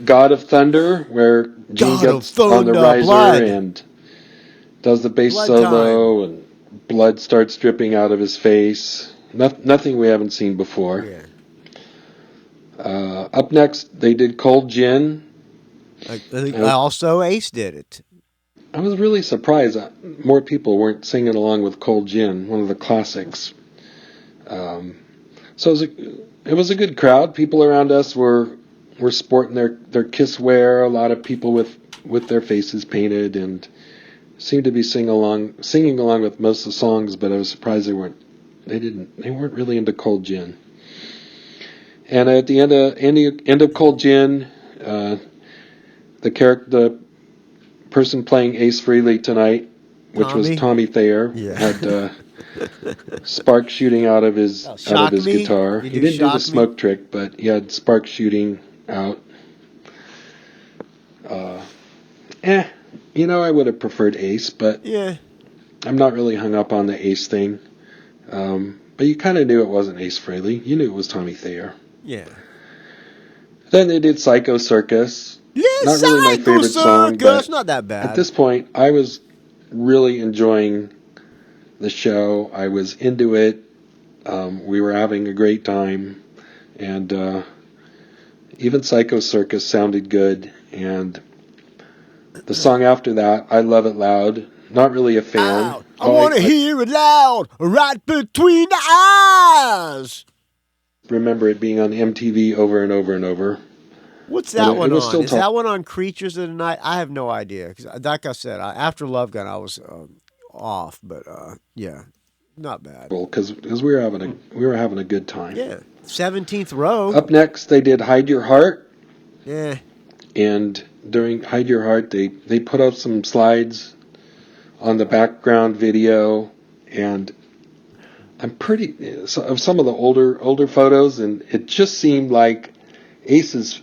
God of Thunder, where Gene gets on the riser and does the bass solo, and blood starts dripping out of his face. Nothing we haven't seen before. Yeah. Up next, they did Cold Gin. I think also Ace did it. I was really surprised that more people weren't singing along with Cold Gin, one of the classics. So it was a good crowd. People around us were sporting their Kiss wear. A lot of people with their faces painted and seemed to be singing along with most of the songs. But I was surprised they weren't really into Cold Gin. And at the end of Cold Gin, the person playing Ace Frehley tonight, which was Tommy Thayer, had sparks shooting out of his guitar. He didn't do the smoke trick, but he had sparks shooting out. I would have preferred Ace, but I'm not really hung up on the Ace thing. But you kind of knew it wasn't Ace Frehley. You knew it was Tommy Thayer. Yeah. Then they did Psycho Circus. Yeah, not really my favorite song, but not that bad. At this point, I was really enjoying the show. I was into it. We were having a great time, and even Psycho Circus sounded good. And the song after that, I Love It Loud. Not really a fan. Ow, I want to hear it loud, right between the eyes. Remember it being on MTV over and over and over. What's that one was on? still Is that one on Creatures of the Night? I have no idea. 'Cause like I said, after Love Gun, I was off. But yeah, not bad. Because we were having a good time. Yeah, 17th Row. Up next, they did Hide Your Heart. Yeah. And during Hide Your Heart, they put up some slides on the background video, and I'm of some of the older photos, and it just seemed like Ace's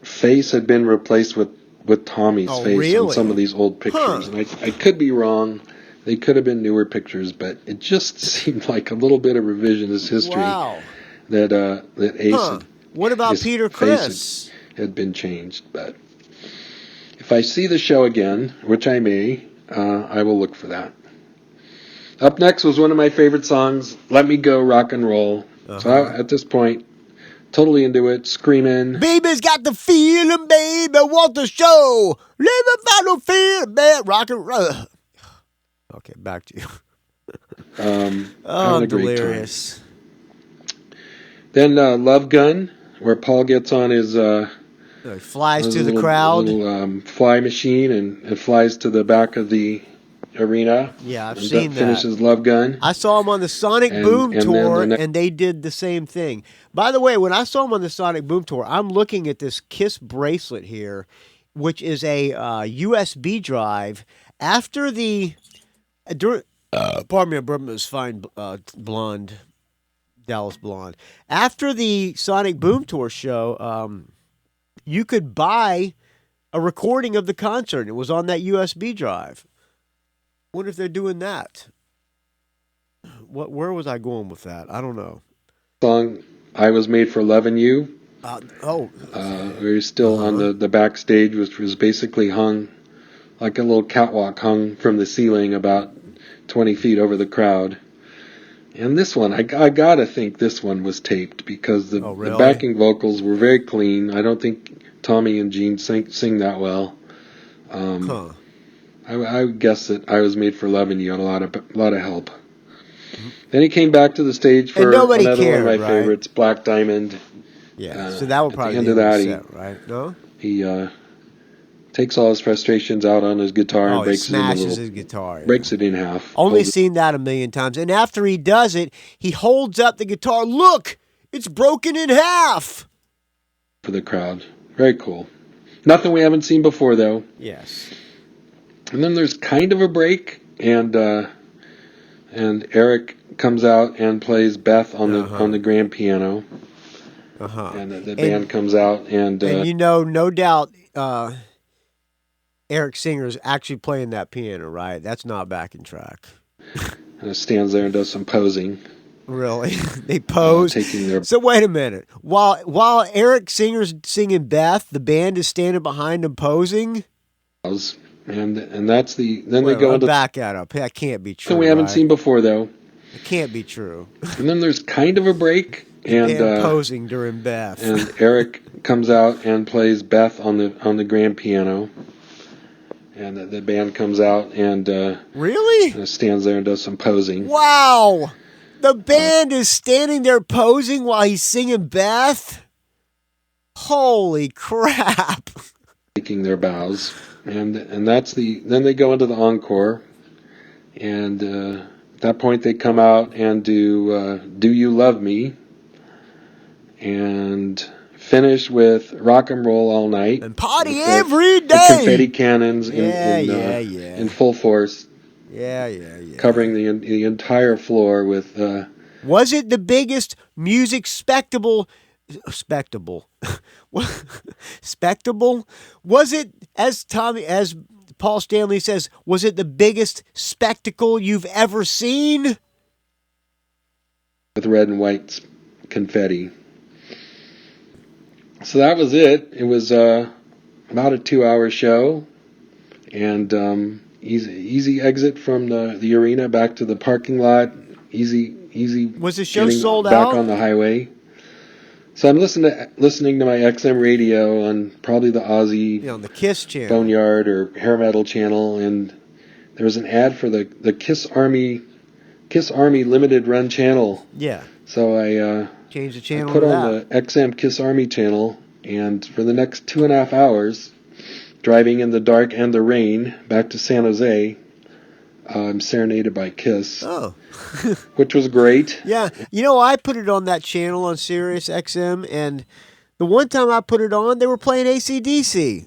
face had been replaced with Tommy's face really? on some of these old pictures. And I could be wrong. They could have been newer pictures, but it just seemed like a little bit of revisionist history. Wow. That Ace. What about Peter Criss? Had been changed, but if I see the show again, which I may, I will look for that. Up next was one of my favorite songs, Let Me Go, Rock and Roll. So at this point, totally into it, screaming. Baby's got the feeling, baby, want the show. Live a battle feeling, man, rock and roll. Okay, back to you. Having a great delirious. time. Then Love Gun, where Paul gets on his... He flies to the crowd. Little fly machine and flies to the back of the arena. Yeah, I've seen that. Finishes Love Gun. I saw him on the Sonic Boom tour, and they did the same thing. By the way, when I saw him on the Sonic Boom tour, I'm looking at this Kiss bracelet here, which is a USB drive. After the... pardon me, I brought this fine blonde, Dallas blonde. After the Sonic Boom tour show... you could buy a recording of the concert. It was on that USB drive. Wonder if they're doing that. Where was I going with that? I don't know. Song I Was Made for Loving You. We're still on the backstage, which was basically hung like a little catwalk hung from the ceiling about 20 feet over the crowd. And this one, I gotta think this one was taped because the backing vocals were very clean. I don't think Tommy and Gene sing that well. I would guess that I Was Made for Loving You had a lot of help. Mm-hmm. Then he came back to the stage for another one of my favorites, Black Diamond. Yeah, so that would probably be the end of that, right? No? He takes all his frustrations out on his guitar and breaks his guitar. Yeah. Breaks it in half. Only seen that a million times. And after he does it, he holds up the guitar. Look, it's broken in half. For the crowd. Very cool. Nothing we haven't seen before, though. Yes. And then there's kind of a break, and Eric comes out and plays Beth on the grand piano. And the band comes out, and no doubt, Eric Singer's actually playing that piano, right? That's not backing track. And stands there and does some posing. Really? They pose? So wait a minute. While Eric Singer's singing Beth, the band is standing behind him posing? And that's the... Then they go into... Back that up. That can't be true. So we haven't seen before, though. It can't be true. And then there's kind of a break. And posing during Beth. And Eric comes out and plays Beth on the grand piano. And the band comes out and really stands there and does some posing. Wow, the band is standing there posing while he's singing Beth. Holy crap! Taking their bows, and that's the. Then they go into the encore, and at that point they come out and do You Love Me, and finish with Rock and Roll All Night. And party every day. The confetti cannons in full force. Yeah. Covering the entire floor with... Was it the biggest music spectacle? Was it, as Paul Stanley says, was it the biggest spectacle you've ever seen? With red and white confetti. So that was it. It was about a 2-hour show, and easy exit from the arena back to the parking lot. Easy. Was the show getting sold back out? on the highway. So I'm listening to my XM radio on probably the Aussie On the Kiss channel. Boneyard or Hair Metal channel, and there was an ad for the Kiss Army limited run channel. Yeah. So I changed the channel. I put to on that. the XM Kiss Army channel, and for the next 2.5 hours, driving in the dark and the rain back to San Jose, I'm serenaded by Kiss. Oh. Which was great. Yeah. I put it on that channel on Sirius XM, and the one time I put it on, they were playing AC/DC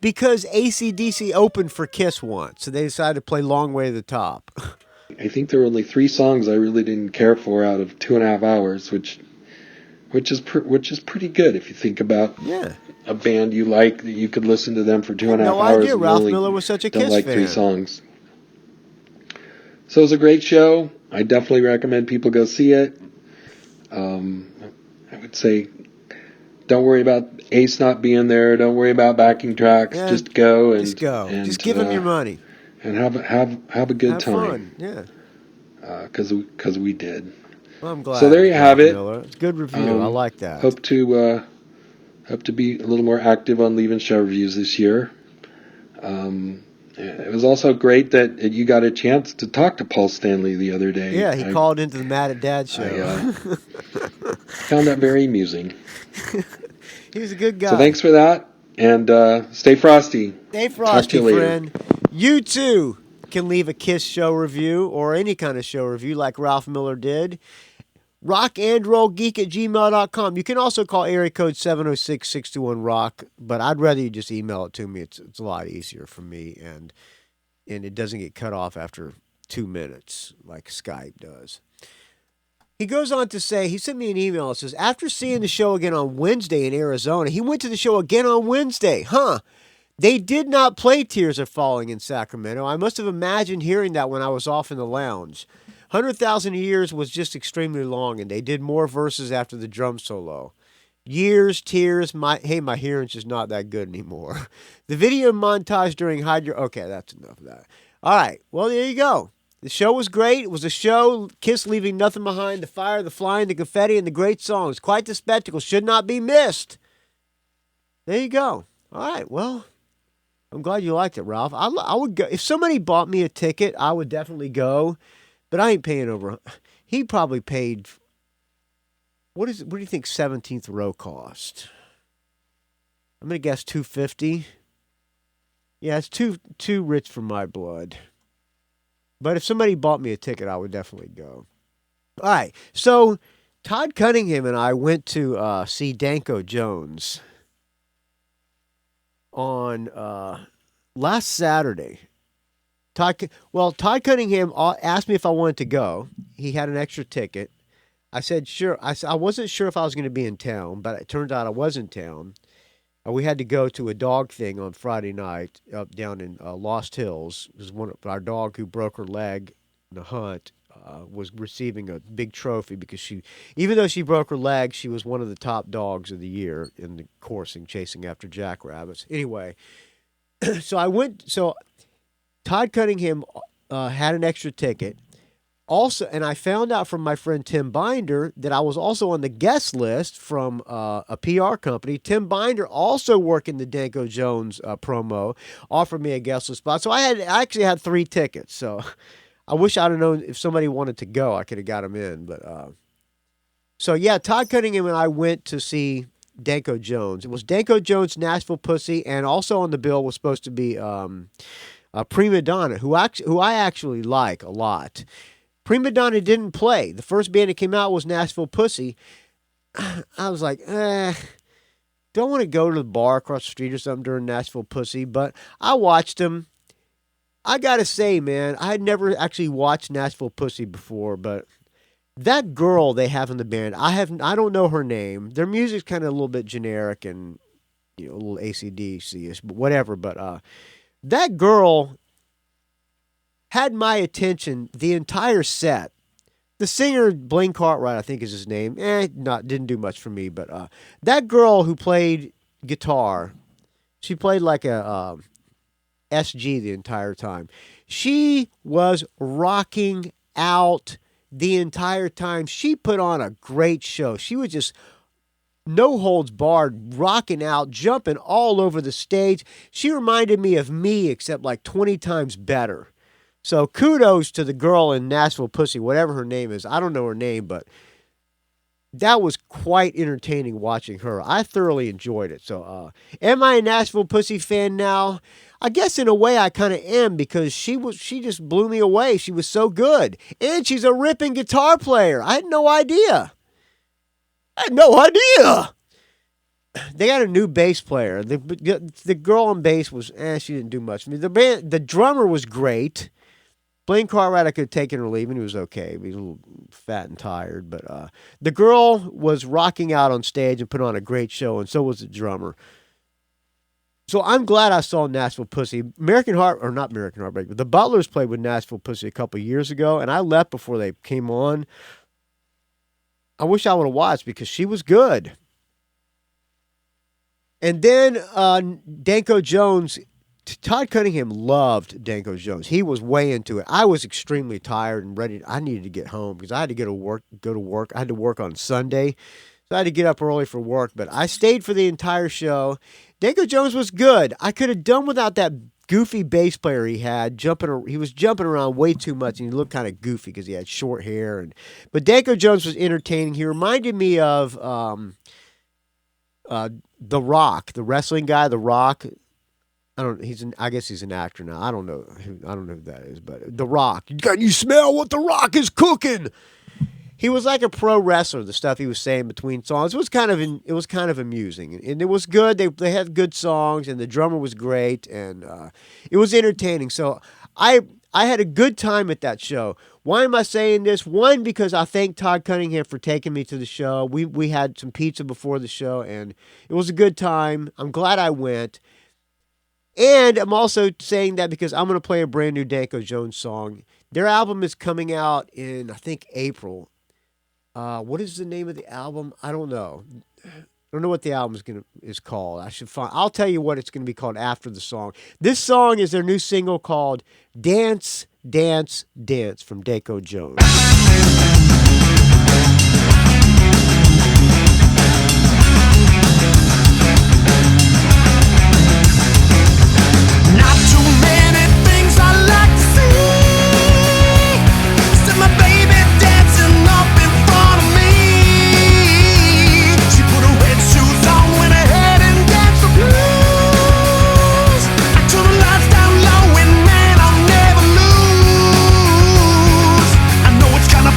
because AC/DC opened for Kiss once, so they decided to play Long Way to the Top. I think there were only 3 songs I really didn't care for out of 2.5 hours, which is pretty good if you think about a band you like that you could listen to them for 2.5 hours. No idea and Ralph only Miller was such a don't Kiss like fan. 3 songs. So it was a great show. I definitely recommend people go see it. I would say, don't worry about Ace not being there. Don't worry about backing tracks. Yeah, just go and just go. And, just give them your money and have a good have time. Fun. Yeah. Because we did. Well, I'm glad. So there you have it. Miller. It's a good review. I like that. Hope to be a little more active on leaving show reviews this year. It was also great that you got a chance to talk to Paul Stanley the other day. Yeah, he called into the Mad at Dad show. I found that very amusing. He was a good guy. So thanks for that, and stay frosty. Stay frosty, Talk to you friend. You too can leave a Kiss show review or any kind of show review like Ralph Miller did. rockandrollgeek@gmail.com. You can also call area code 706-621-ROCK, but I'd rather you just email it to me. It's a lot easier for me, and it doesn't get cut off after 2 minutes like Skype does. He goes on to say, he sent me an email that says, after seeing the show again on Wednesday in Arizona, he went to the show again on Wednesday. They did not play Tears Are Falling in Sacramento. I must have imagined hearing that when I was off in the lounge. 100,000 Years was just extremely long, and they did more verses after the drum solo. Years, Tears, my hearing's just not that good anymore. The video montage during Hydro... Okay, that's enough of that. All right, well, there you go. The show was great. It was a show, Kiss leaving nothing behind, the fire, the flying, the confetti, and the great songs. Quite the spectacle. Should not be missed. There you go. All right, well, I'm glad you liked it, Ralph. I would go. If somebody bought me a ticket, I would definitely go. But I ain't paying over. He probably paid. What do you think 17th row cost? I'm gonna guess $250. Yeah, it's too rich for my blood. But if somebody bought me a ticket, I would definitely go. All right, so Todd Cunningham and I went to see Danko Jones on last Saturday. Todd Cunningham asked me if I wanted to go. He had an extra ticket. I said, sure. I wasn't sure if I was going to be in town, but it turned out I was in town. We had to go to a dog thing on Friday night up down in Lost Hills. It was one of our dog who broke her leg in the hunt was receiving a big trophy because even though she broke her leg, she was one of the top dogs of the year in the coursing, chasing after jackrabbits. Anyway, so Todd Cunningham had an extra ticket. Also, and I found out from my friend Tim Binder that I was also on the guest list from a PR company. Tim Binder, also working the Danko Jones promo, offered me a guest list spot. So I actually had 3 tickets. So I wish I'd have known if somebody wanted to go, I could have got them in. But so yeah, Todd Cunningham and I went to see Danko Jones. It was Danko Jones, Nashville Pussy, and also on the bill was supposed to be Prima Donna, who I actually like a lot. Prima Donna didn't play. The first band that came out was Nashville Pussy. I was like, don't want to go to the bar across the street or something during Nashville Pussy, but I watched them. I got to say, man, I had never actually watched Nashville Pussy before, but that girl they have in the band, I don't know her name. Their music's kind of a little bit generic and a little AC/DC-ish, but whatever. But that girl had my attention the entire set. The singer, Blaine Cartwright, I think is his name. Didn't do much for me, but that girl who played guitar, she played like a SG the entire time. She was rocking out the entire time. She put on a great show. She was just no holds barred, rocking out, jumping all over the stage. She reminded me of me, except like 20 times better. So kudos to the girl in Nashville Pussy, whatever her name is. I don't know her name, but that was quite entertaining watching her. I thoroughly enjoyed it. So, am I a Nashville Pussy fan now? I guess in a way I kind of am, because she just blew me away. She was so good. And she's a ripping guitar player. I had no idea. They got a new bass player. The girl on bass was, she didn't do much. I mean, the drummer was great. Blaine Cartwright, I could have taken or leaving. He was okay. He was a little fat and tired. But the girl was rocking out on stage and put on a great show, and so was the drummer. So I'm glad I saw Nashville Pussy. Not American Heartbreak, but the Butlers played with Nashville Pussy a couple years ago, and I left before they came on. I wish I would have watched, because she was good. And then Danko Jones, Todd Cunningham loved Danko Jones. He was way into it. I was extremely tired and ready. I needed to get home because I had to go to work. I had to work on Sunday, so I had to get up early for work. But I stayed for the entire show. Danko Jones was good. I could have done without that goofy bass player he had. He was jumping around way too much, and he looked kind of goofy because he had short hair. But Danko Jones was entertaining. He reminded me of The Rock, the wrestling guy, The Rock. I guess he's an actor now. I don't know who that is, but The Rock. Can you smell what The Rock is cooking? He was like a pro wrestler. The stuff he was saying between songs, it was kind of amusing, and it was good. They had good songs, and the drummer was great, and it was entertaining. So I had a good time at that show. Why am I saying this? One, because I thank Todd Cunningham for taking me to the show. We had some pizza before the show, and it was a good time. I'm glad I went. And I'm also saying that because I'm going to play a brand new Danko Jones song. Their album is coming out in, I think, April. What is the name of the album? I don't know. I don't know what the album is called. I should find. I'll tell you what it's going to be called after the song. This song is their new single called "Dance, Dance, Dance" from Danko Jones. Not too many things I like to see. See my baby dancing up in front of me. She put her red shoes on, went ahead and danced the blues. I turn the lights down low and man, I'll never lose. I know it's kinda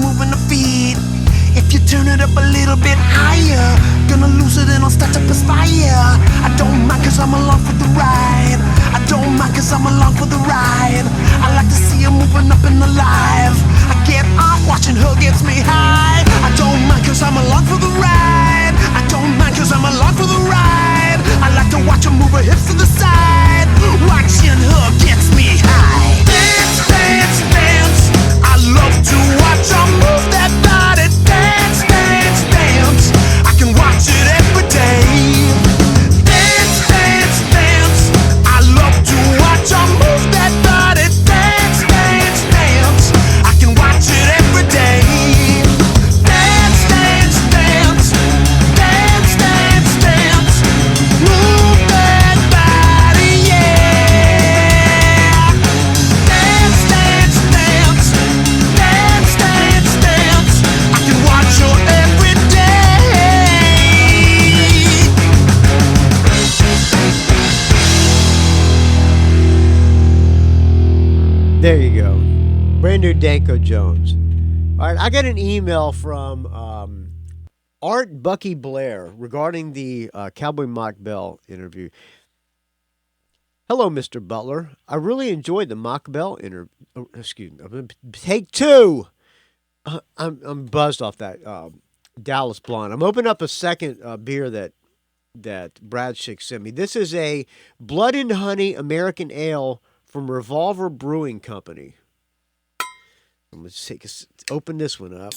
moving the feet. If you turn it up a little bit higher, gonna lose it and I'll start to perspire. I don't mind cause I'm along for the ride. I don't mind cause I'm along for the ride. I like to see her moving up and alive. I get off watching her gets me high. I don't mind cause I'm along for the ride. I don't mind cause I'm along for the ride. I like to watch her move her hips to the side. Watching her gets me high. Dance, dance, dance. I love to watch her move that body. Dance, dance, dance. I can watch it every day. Dance, dance, dance. I love to watch her move that body. Dance, dance, dance. I can watch it every day. Dance, dance, dance. Dance, dance, dance. Move that body, yeah. Dance, dance, dance. Dance, dance, dance. I can watch her every day. There you go. Brand new Danko Jones. All right, I got an email from Art Bucky Blair regarding the Cowboy Mock Bell interview. Hello, Mr. Butler. I really enjoyed the Mock Bell interview. Oh, excuse me. Take two. I'm buzzed off that Dallas Blonde. I'm opening up a second beer that Brad Shick sent me. This is a Blood and Honey American Ale from Revolver Brewing Company. I'm going to open this one up.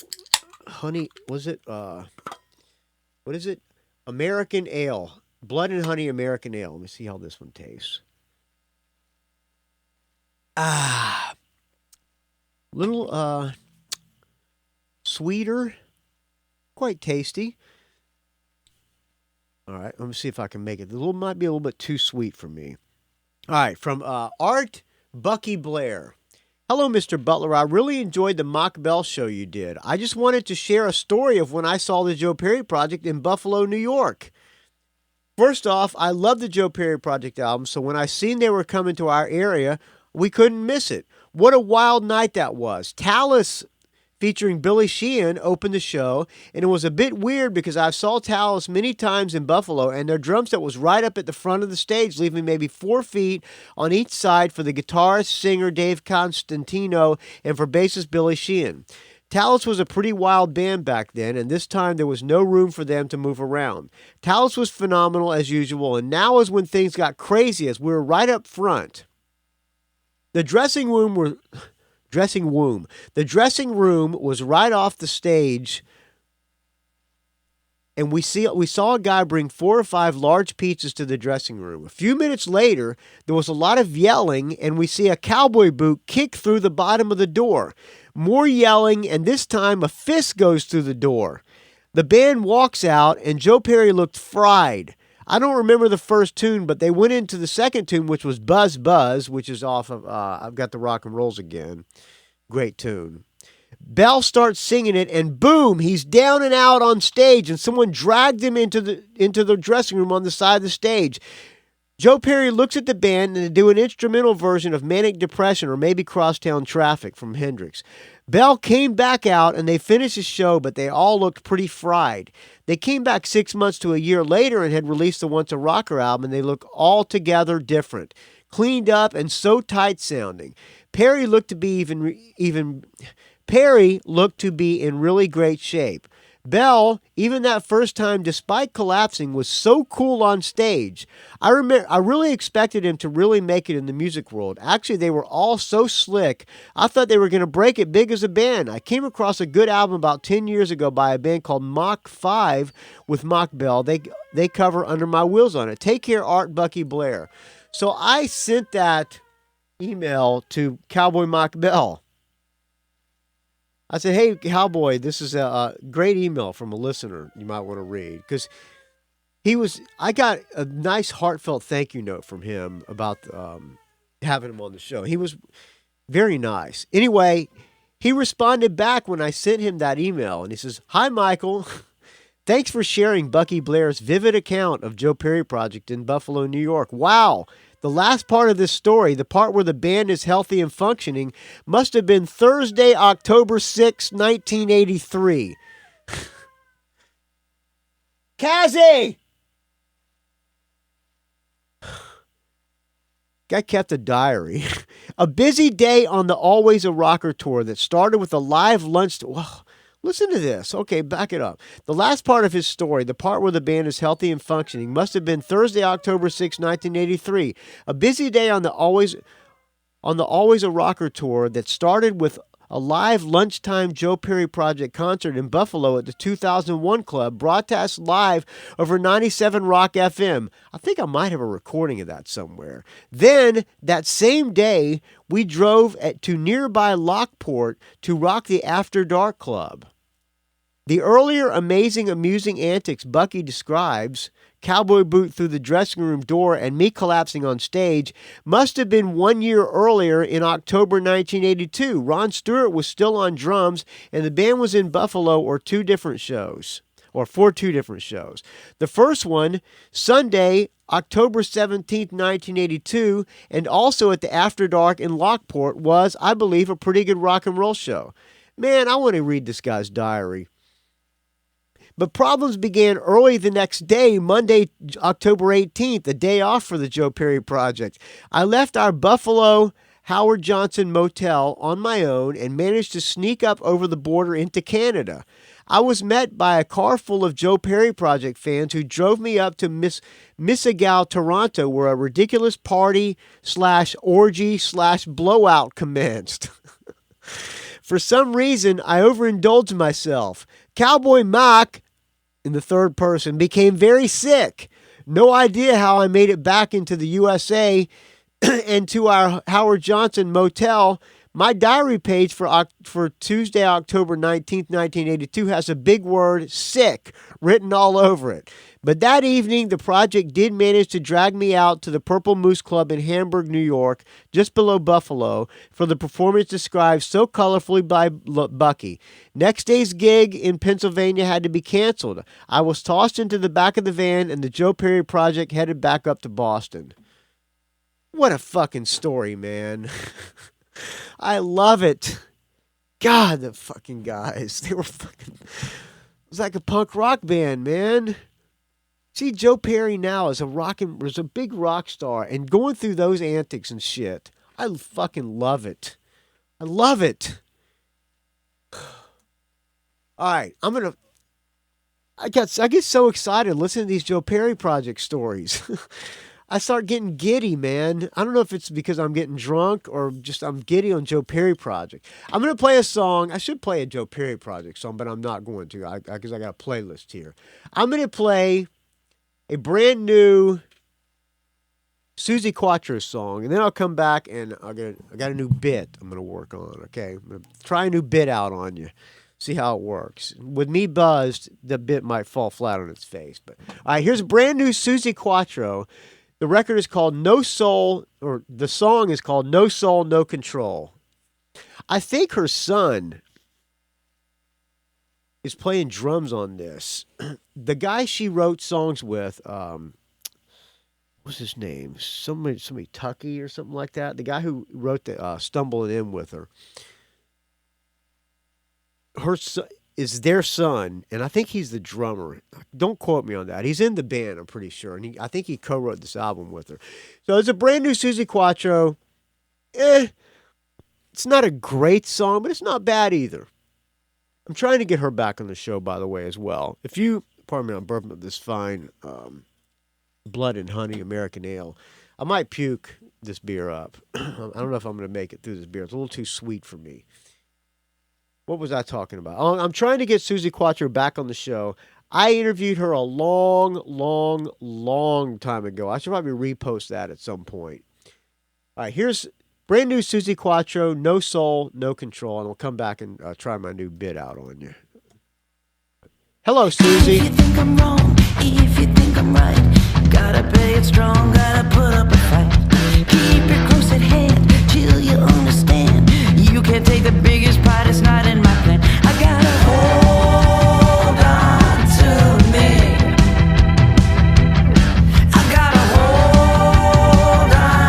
Honey, was it? What is it? American Ale. Blood and Honey American Ale. Let me see how this one tastes. Little sweeter. Quite tasty. All right, let me see if I can make it. Might be a little bit too sweet for me. All right, from Art Bucky Blair. Hello, Mr. Butler. I really enjoyed the Mock Bell show you did. I just wanted to share a story of when I saw the Joe Perry Project in Buffalo, New York. First off, I love the Joe Perry Project album, so when I seen they were coming to our area, we couldn't miss it. What a wild night that was. Talus, featuring Billy Sheehan, opened the show, and it was a bit weird because I saw Talus many times in Buffalo, and their drum set was right up at the front of the stage, leaving maybe 4 feet on each side for the guitarist, singer Dave Constantino, and for bassist Billy Sheehan. Talus was a pretty wild band back then, and this time there was no room for them to move around. Talus was phenomenal as usual, and now is when things got crazy as we were right up front. The dressing room was right off the stage, and we saw a guy bring 4 or 5 large pizzas to the dressing room. A few minutes later, there was a lot of yelling, and we see a cowboy boot kick through the bottom of the door. More yelling, and this time a fist goes through the door. The band walks out, and Joe Perry looked fried. I don't remember the first tune, but they went into the second tune, which was Buzz Buzz, which is off of I've Got the Rock and Rolls Again. Great tune. Bell starts singing it, and boom, he's down and out on stage, and someone dragged him into the dressing room on the side of the stage. Joe Perry looks at the band and they do an instrumental version of Manic Depression or maybe Crosstown Traffic from Hendrix. Bell came back out and they finished his show, but they all looked pretty fried. They came back 6 months to a year later and had released the Once a Rocker album, and they look altogether different. Cleaned up and so tight sounding. Perry looked to be in really great shape. Bell, even that first time, despite collapsing, was so cool on stage. I really expected him to really make it in the music world. Actually, they were all so slick, I thought they were going to break it big as a band. I came across a good album about 10 years ago by a band called Mach 5 with Mock Bell. They cover Under My Wheels on it. Take care, Art Bucky Blair. So I sent that email to Cowboy Mock Bell. I said, hey, Cowboy, this is a great email from a listener you might want to read. Because I got a nice heartfelt thank you note from him about having him on the show. He was very nice. Anyway, he responded back when I sent him that email. And he says, hi, Michael. Thanks for sharing Bucky Blair's vivid account of Joe Perry Project in Buffalo, New York. Wow, The last part of this story, the part where the band is healthy and functioning, must have been Thursday, October 6, 1983. Kazzy! Guy kept a diary. A busy day on the Always a Rocker tour that started with a live lunch. Whoa, listen to this. Okay, back it up. The last part of his story, the part where the band is healthy and functioning, must have been Thursday, October 6, 1983. A busy day on the Always a Rocker tour that started with a live lunchtime Joe Perry Project concert in Buffalo at the 2001 Club, broadcast live over 97 Rock FM. I think I might have a recording of that somewhere. Then, that same day, we drove to nearby Lockport to rock the After Dark Club. The earlier amazing, amusing antics Bucky describes, cowboy boot through the dressing room door and me collapsing on stage, must have been 1 year earlier in October 1982. Ron Stewart was still on drums, and the band was in Buffalo for two different shows. The first one, Sunday, October 17th, 1982, and also at the After Dark in Lockport, was, I believe, a pretty good rock and roll show. Man, I want to read this guy's diary. But problems began early the next day, Monday, October 18th, the day off for the Joe Perry Project. I left our Buffalo Howard Johnson motel on my own and managed to sneak up over the border into Canada. I was met by a car full of Joe Perry Project fans who drove me up to Mississauga, Toronto, where a ridiculous party/orgy/blowout commenced. For some reason, I overindulged myself. Cowboy Mac, in the third person, became very sick. No idea how I made it back into the USA and to our Howard Johnson motel. My diary page for Tuesday, October 19th, 1982 has a big word, sick, written all over it. But that evening, the project did manage to drag me out to the Purple Moose Club in Hamburg, New York, just below Buffalo, for the performance described so colorfully by Bucky. Next day's gig in Pennsylvania had to be canceled. I was tossed into the back of the van, and the Joe Perry Project headed back up to Boston. What a fucking story, man. I love it. God, the fucking guys. They were fucking... It was like a punk rock band, man. See, Joe Perry now is a big rock star, and going through those antics and shit, I fucking love it. I love it. All right, I get so excited listening to these Joe Perry Project stories. I start getting giddy, man. I don't know if it's because I'm getting drunk or just I'm giddy on Joe Perry Project. I'm going to play a song. I should play a Joe Perry Project song, but I'm not going to because I got a playlist here. I'm going to play a brand new Suzi Quatro song, and then I'll come back and I got a new bit I'm going to work on, okay? I'm going to try a new bit out on you, see how it works. With me buzzed, the bit might fall flat on its face. But all right, here's a brand new Suzi Quatro. The record is called No Soul, or the song is called No Soul, No Control. I think her son is playing drums on this. The guy she wrote songs with, what's his name? Somebody Tucky or something like that. The guy who wrote the Stumbling In with her. Her son is their son, and I think he's the drummer. Don't quote me on that. He's in the band, I'm pretty sure, and I think he co-wrote this album with her. So it's a brand new Suzi Quatro. It's not a great song, but it's not bad either. I'm trying to get her back on the show, by the way, as well. Pardon me, I'm burping up this fine Blood and Honey American Ale. I might puke this beer up. I don't know if I'm going to make it through this beer. It's a little too sweet for me. What was I talking about? Oh, I'm trying to get Suzi Quatro back on the show. I interviewed her a long time ago. I should probably repost that at some point. All right, here's brand new Suzi Quatro, No Soul, No Control, and I'll come back and try my new bit out on you. Hello, Suzi. If you think I'm wrong, if you think I'm right, gotta play it strong, gotta put up a fight. Keep it close at hand till you understand. You can't take the biggest part, it's not in my plan. I gotta hold on to me. I gotta hold on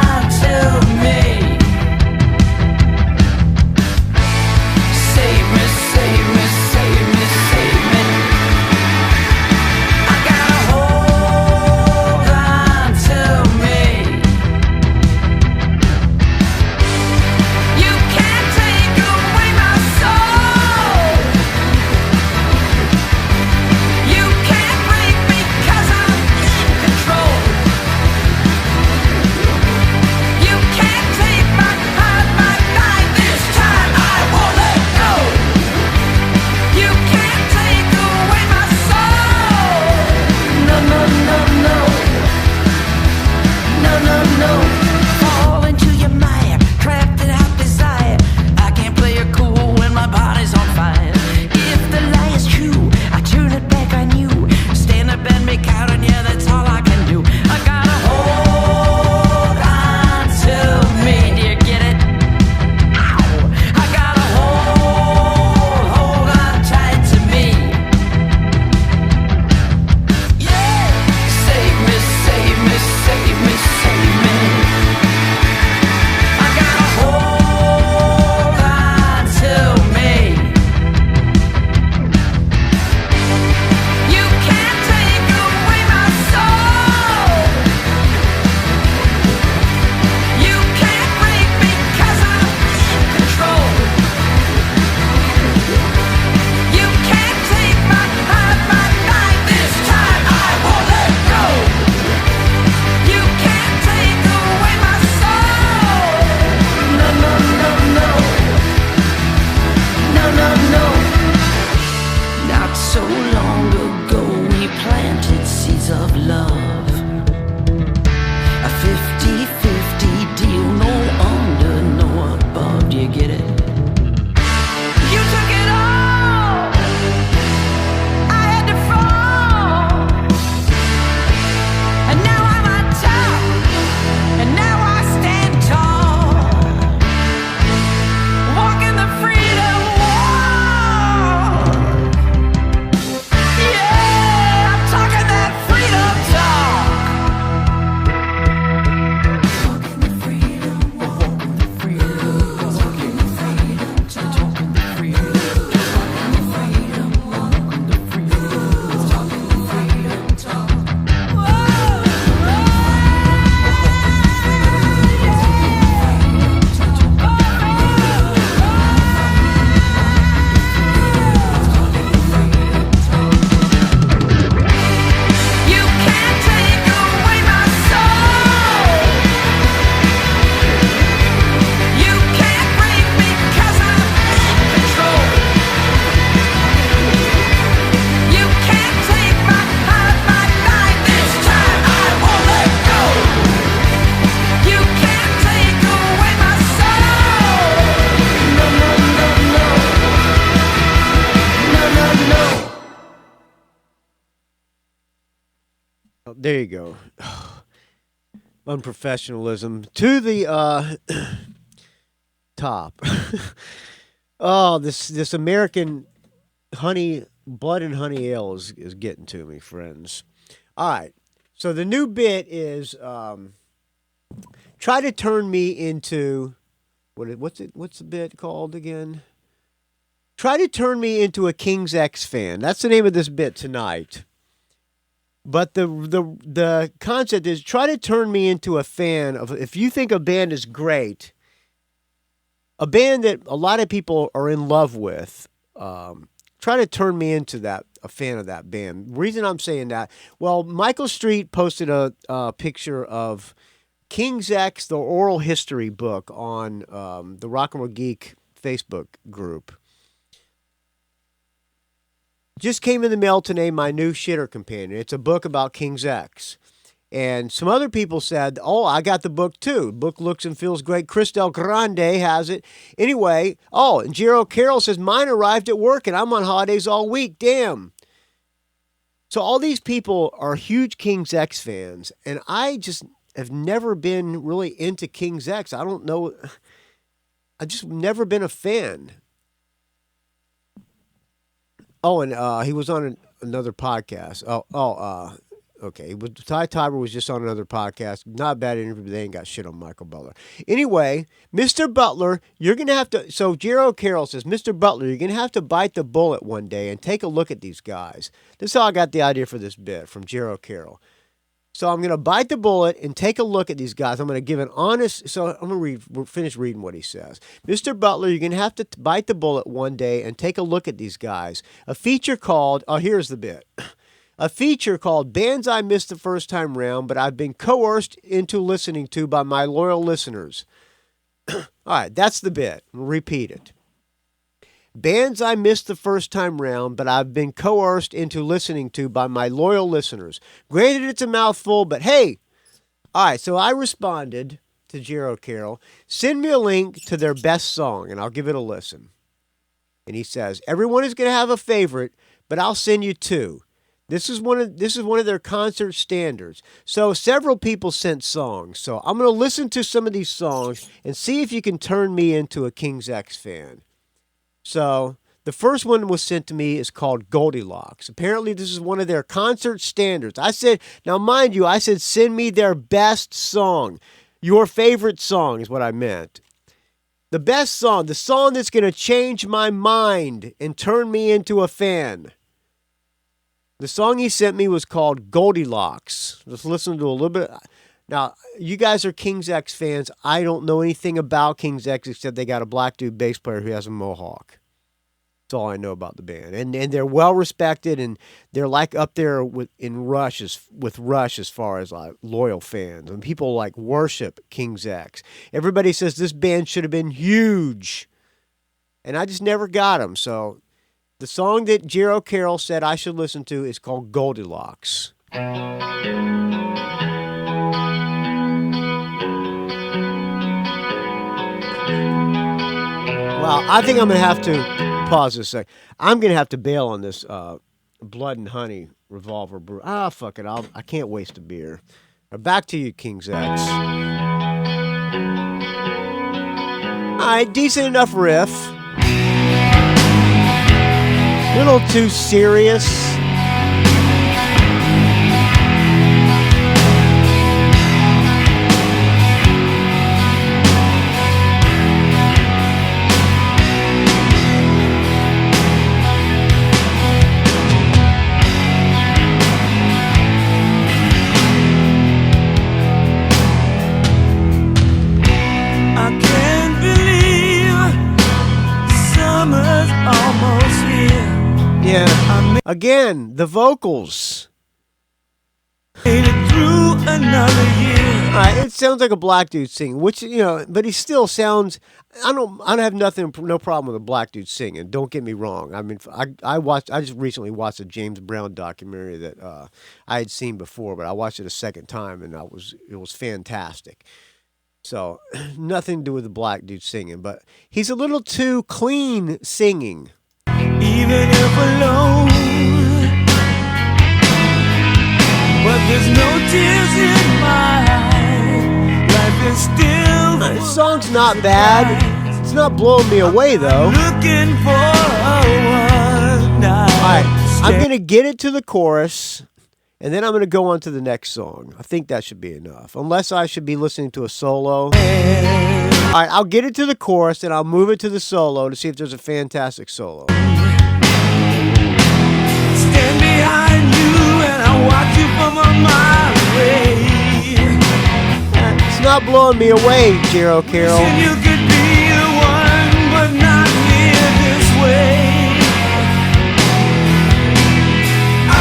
Oh, there you go. Unprofessionalism to the top. Oh, this American honey, blood and honey ale is getting to me, friends. All right. So the new bit is try to turn me into what's the bit called again? Try to turn me into a King's X fan. That's the name of this bit tonight. But the concept is try to turn me into a fan of, if you think a band is great, a band that a lot of people are in love with, try to turn me into a fan of that band. Reason I'm saying that, well, Michael Street posted a picture of King's X, the oral history book on the Rock and Roll Geek Facebook group. Just came in the mail today, my new shitter companion. It's a book about King's X. And some other people said, oh, I got the book too. The book looks and feels great. Chris Del Grande has it. Anyway, and Jero Carroll says, mine arrived at work and I'm on holidays all week. Damn. So all these people are huge King's X fans. And I just have never been really into King's X. I don't know. I've just never been a fan. Oh, and he was on another podcast. Okay. Ty Tiber was just on another podcast. Not a bad interview, but they ain't got shit on Michael Butler. Anyway, Mr. Butler, you're going to have to... So, Jero Carroll says, Mr. Butler, you're going to have to bite the bullet one day and take a look at these guys. This is how I got the idea for this bit, from Jero Carroll. So, I'm going to bite the bullet and take a look at these guys. I'm going to give an honest... So, I'm going to finish reading what he says. Mr. Butler, you're going to have to bite the bullet one day and take a look at these guys. A feature called... Oh, here's the bit. A feature called Bands I Missed the First Time Round, but I've been coerced into listening to by my loyal listeners. All right, that's the bit. We'll repeat it. Bands I missed the first time round, but I've been coerced into listening to by my loyal listeners. Granted, it's a mouthful, but hey. All right, so I responded to Jero Carroll, send me a link to their best song, and I'll give it a listen. And he says, everyone is going to have a favorite, but I'll send you two. This is one of their concert standards. So several people sent songs. So I'm going to listen to some of these songs and see if you can turn me into a King's X fan. So the first one was sent to me is called Goldilocks. Apparently this is one of their concert standards. I said, now mind you, I said send me their best song. Your favorite song is what I meant. The best song, the song that's going to change my mind and turn me into a fan. The song he sent me was called Goldilocks. Let's listen to a little bit. Now, you guys are King's X fans. I don't know anything about King's X except they got a black dude bass player who has a mohawk. That's all I know about the band. And they're well respected, and they're like up there with Rush as far as like loyal fans. And people like worship King's X. Everybody says this band should have been huge. And I just never got them, so... The song that Jero Carroll said I should listen to is called Goldilocks. Well, I think I'm going to have to pause this a sec. I'm going to have to bail on this Blood and Honey Revolver Brew. Fuck it. I can't waste a beer. Back to you, King's X. All right, decent enough riff. A little too serious. I can't believe summer's almost here. Yeah. Again, the vocals. Made it through another year. It sounds like a black dude singing, which, but he still sounds. I don't have no problem with a black dude singing. Don't get me wrong. I mean, I just recently watched a James Brown documentary that I had seen before, but I watched it a second time, and it was fantastic. So nothing to do with the black dude singing, but he's a little too clean singing. Even if alone, but there's no not bad. It's not blowing me away, though. Looking for one night. All right, I'm going to get it to the chorus, and then I'm going to go on to the next song. I think that should be enough, unless I should be listening to a solo. All right, I'll get it to the chorus, and I'll move it to the solo to see if there's a fantastic solo. Stand behind you and I watch you from a mile away. It's not blowing me away, Jero Carroll. Wishing you could be the one, but not here this way. I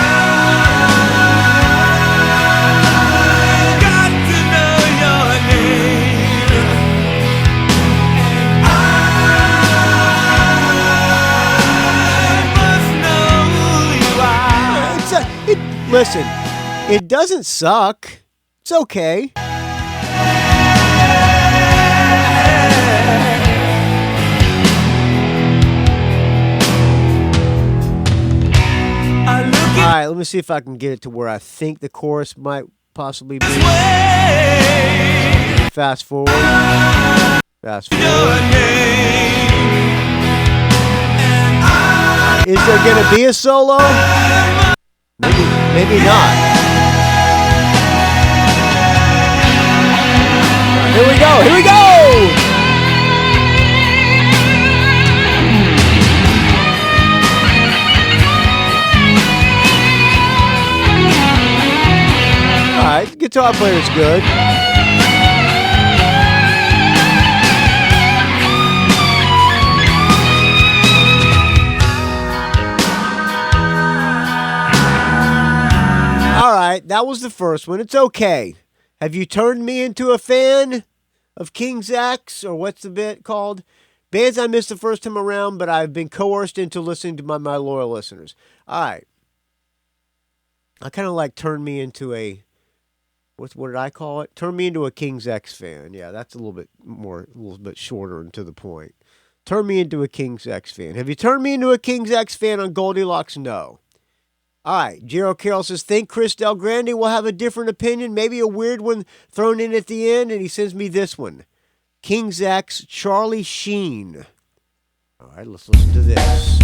got to know your name. I must know who you are. Listen, it doesn't suck. It's okay. All right, let me see if I can get it to where I think the chorus might possibly be. Fast forward. Fast forward. Is there going to be a solo? Maybe not. Here we go. Here we go. All right, the guitar player's good. All right, that was the first one. It's okay. Have you turned me into a fan of King's X, or what's the bit called? Bands I missed the first time around, but I've been coerced into listening to my loyal listeners. All right. I kind of like turn me into a, what did I call it? Turn me into a King's X fan. Yeah, that's a little bit shorter and to the point. Turn me into a King's X fan. Have you turned me into a King's X fan on Goldilocks? No. All right, Jero Carroll says, think Chris Del Grande will have a different opinion, maybe a weird one thrown in at the end, and he sends me this one. King's X, Charlie Sheen. All right, let's listen to this.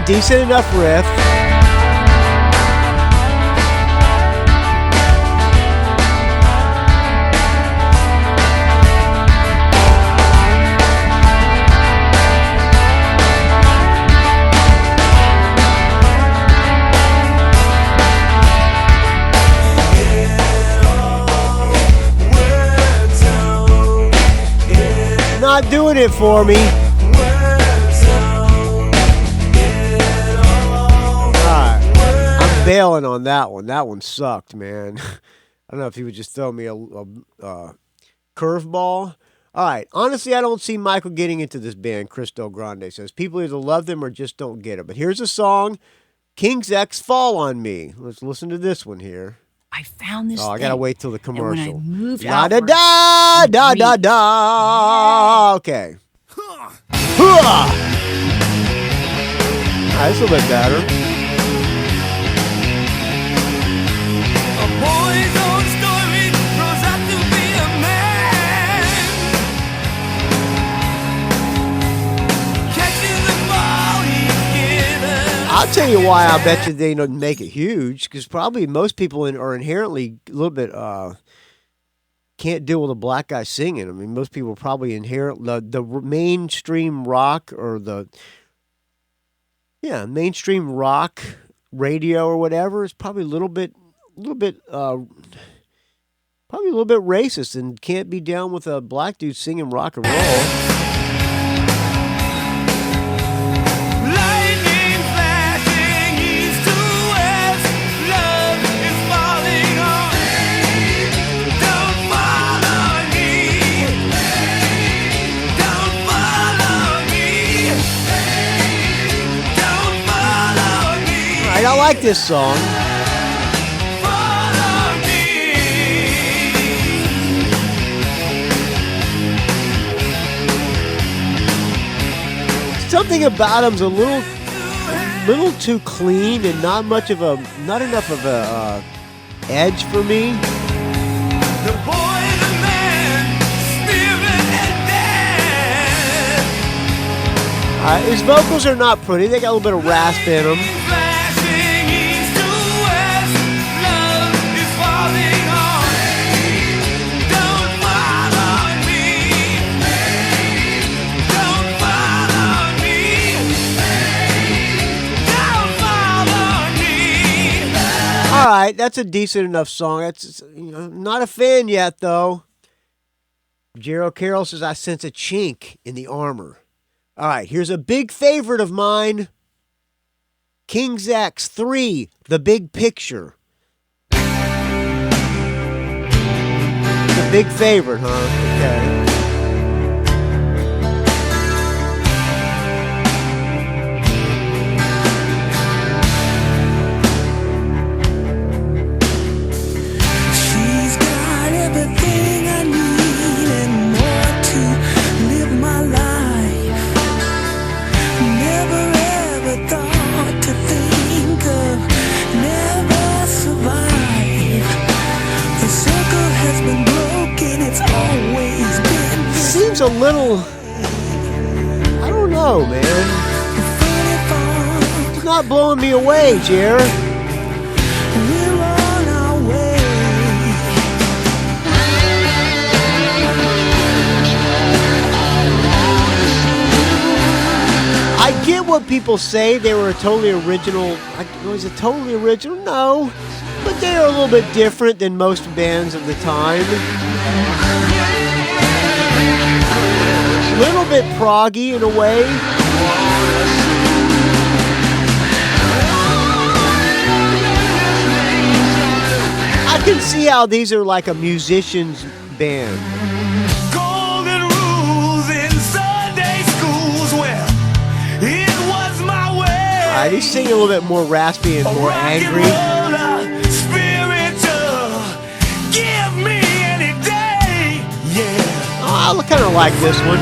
Decent enough riff. Not doing it for me. Bailing on that one. That one sucked, man. I don't know if he would just throw me a curveball. All right. Honestly, I don't see Michael getting into this band, Chris Del Grande says. People either love them or just don't get it. But here's a song, King's X, Fall on Me. Let's listen to this one here. I found this. Oh, I gotta wait till the commercial. And when I moved da da da da da da. Okay. All right, that's a little bit better. I'll tell you why I bet you they don't make it huge, because probably most people are inherently a little bit can't deal with a black guy singing. I mean, most people probably inherit the mainstream rock or mainstream rock radio or whatever is probably a little bit racist and can't be down with a black dude singing rock and roll. like this song. Something about him's a little too clean and not enough of a edge for me. The boy, the man, spirit and death. His vocals are not pretty. They got a little bit of rasp in them. Flashing east to west, love is falling on. Don't follow me. Don't follow me. Don't follow me. All right, that's a decent enough song. That's not a fan yet, though. Jero Carroll says, I sense a chink in the armor. All right, here's a big favorite of mine. King's X 3, The Big Picture. The big favorite, huh? Okay. She's got everything I need and more to live my life. Never ever thought to think of, never survive. The circle has been broken, it's always been. Seems a little, I don't know, man. It's not blowing me away, Jer. We're on our way. I get what people say. They were a totally original. Was it totally original? No. But they are a little bit different than most bands of the time. Little bit proggy in a way. I can see how these are like a musician's band. Golden rules in Sunday schools. Well, it was my way. Alright, he's singing a little bit more raspy and more angry. Spiritual. Give me any day. Yeah. Oh, I kind of like this one.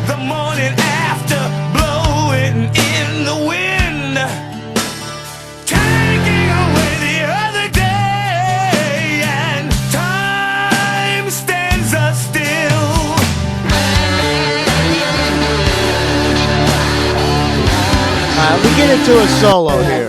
The morning after, blowing in the wind, taking away the other day, and time stands us still. Alright, we get into a solo here.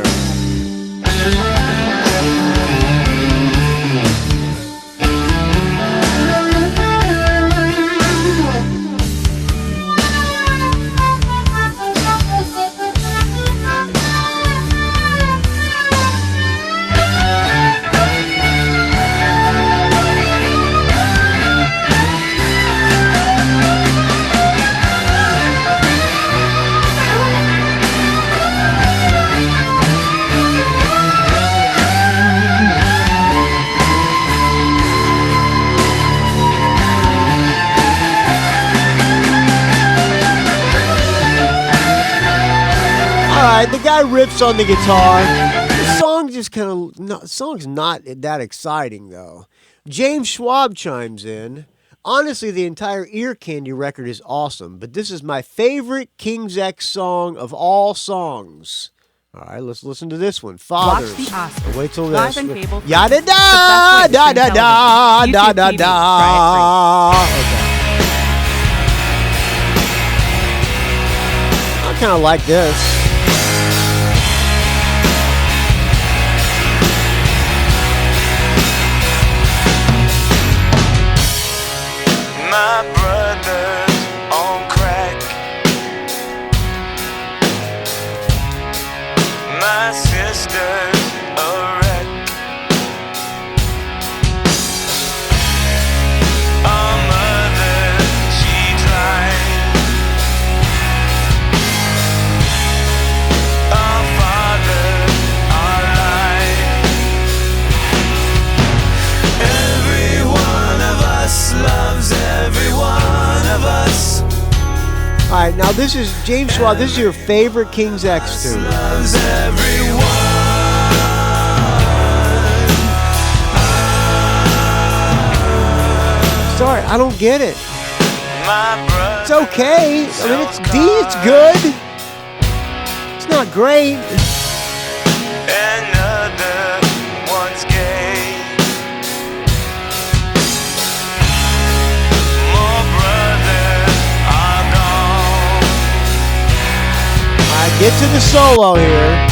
The guy rips on the guitar. The song just kind of, the song's not that exciting though. James Schwab chimes in. Honestly, the entire Ear Candy record is awesome, but this is my favorite King's X song of all songs. All right, let's listen to this one. Fathers. Watch the Oscars. Wait till Live this. on cable. Yada da da da da da da da. I kind of like this. My brother's on crack. My sister's a wreck. Our mother, she tried. Our father, our life. Every one of us loves every one of us. All right, now this is James Schwab. This is your favorite King's X tune. Loves everyone. I don't get it. It's okay. I mean, it's D. It's good. It's not great. Another one's gay. More brothers are gone. I get to the solo here.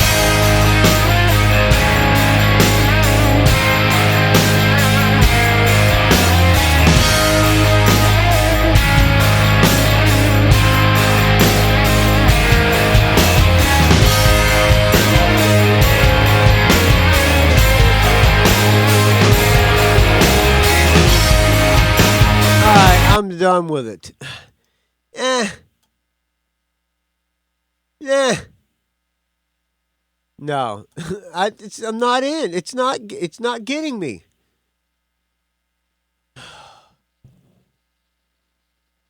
I'm done with it. No, I'm not in. It's not getting me.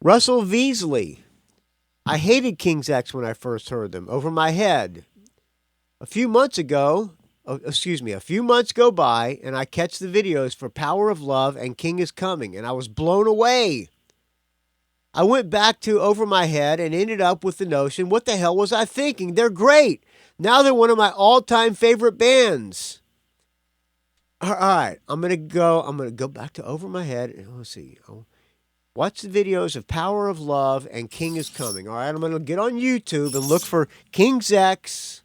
Russell Veasley. I hated King's X when I first heard them. Over my head. A few months go by, and I catch the videos for Power of Love and King is Coming, and I was blown away. I went back to Over My Head and ended up with the notion, what the hell was I thinking? They're great. Now they're one of my all-time favorite bands. All right, I'm gonna go back to Over My Head and let's see. Watch the videos of Power of Love and King is Coming. All right, I'm gonna get on YouTube and look for King's X.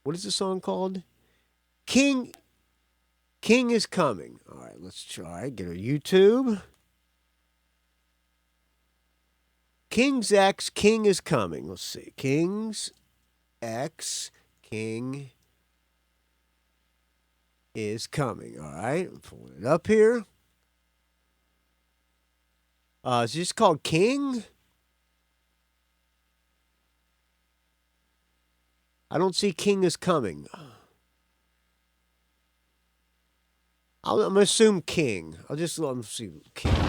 What is the song called? King is Coming. All right, let's try. Get a YouTube. King's X, King is Coming. Let's see. King's X, King is Coming. All right, I'm pulling it up here. Is this called King? I don't see King is Coming. I'm going to assume King. I'll just let them see King. All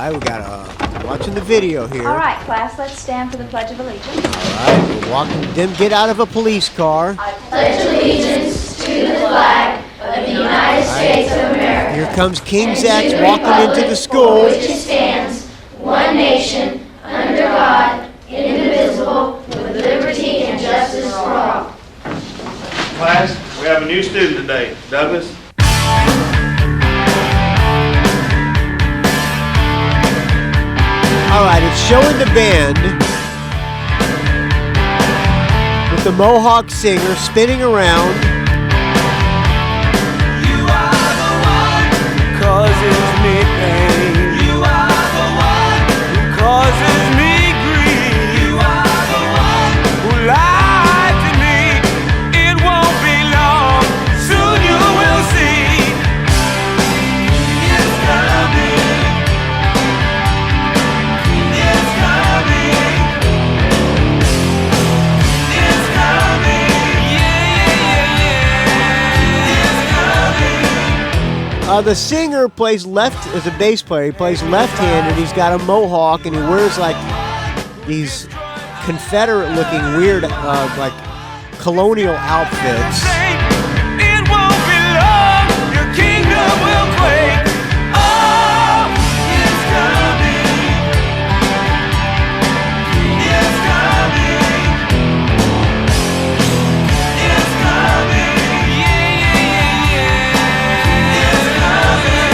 right, we got watching the video here. All right, class, let's stand for the Pledge of Allegiance. All right, we're walking them. Get out of a police car. I pledge allegiance to the flag of the United States of America. Here comes King's X walking into the school. For which it stands, one nation, under God, indivisible, with liberty and justice for all. Class, we have a new student today. Douglas. All right, it's showing the band with the Mohawk singer spinning around. You are the one who causes me pain. You are the one who causes me grief. You are the one who lied to me. It won't be long. Soon you will see. It's coming. It's coming. It's coming. The singer plays left as a bass player. He plays left-handed. He's got a mohawk, and he wears like these Confederate-looking weird, like colonial outfits. It won't be long. Your kingdom will quake. Oh, it's coming. It's coming. It's coming. It's coming.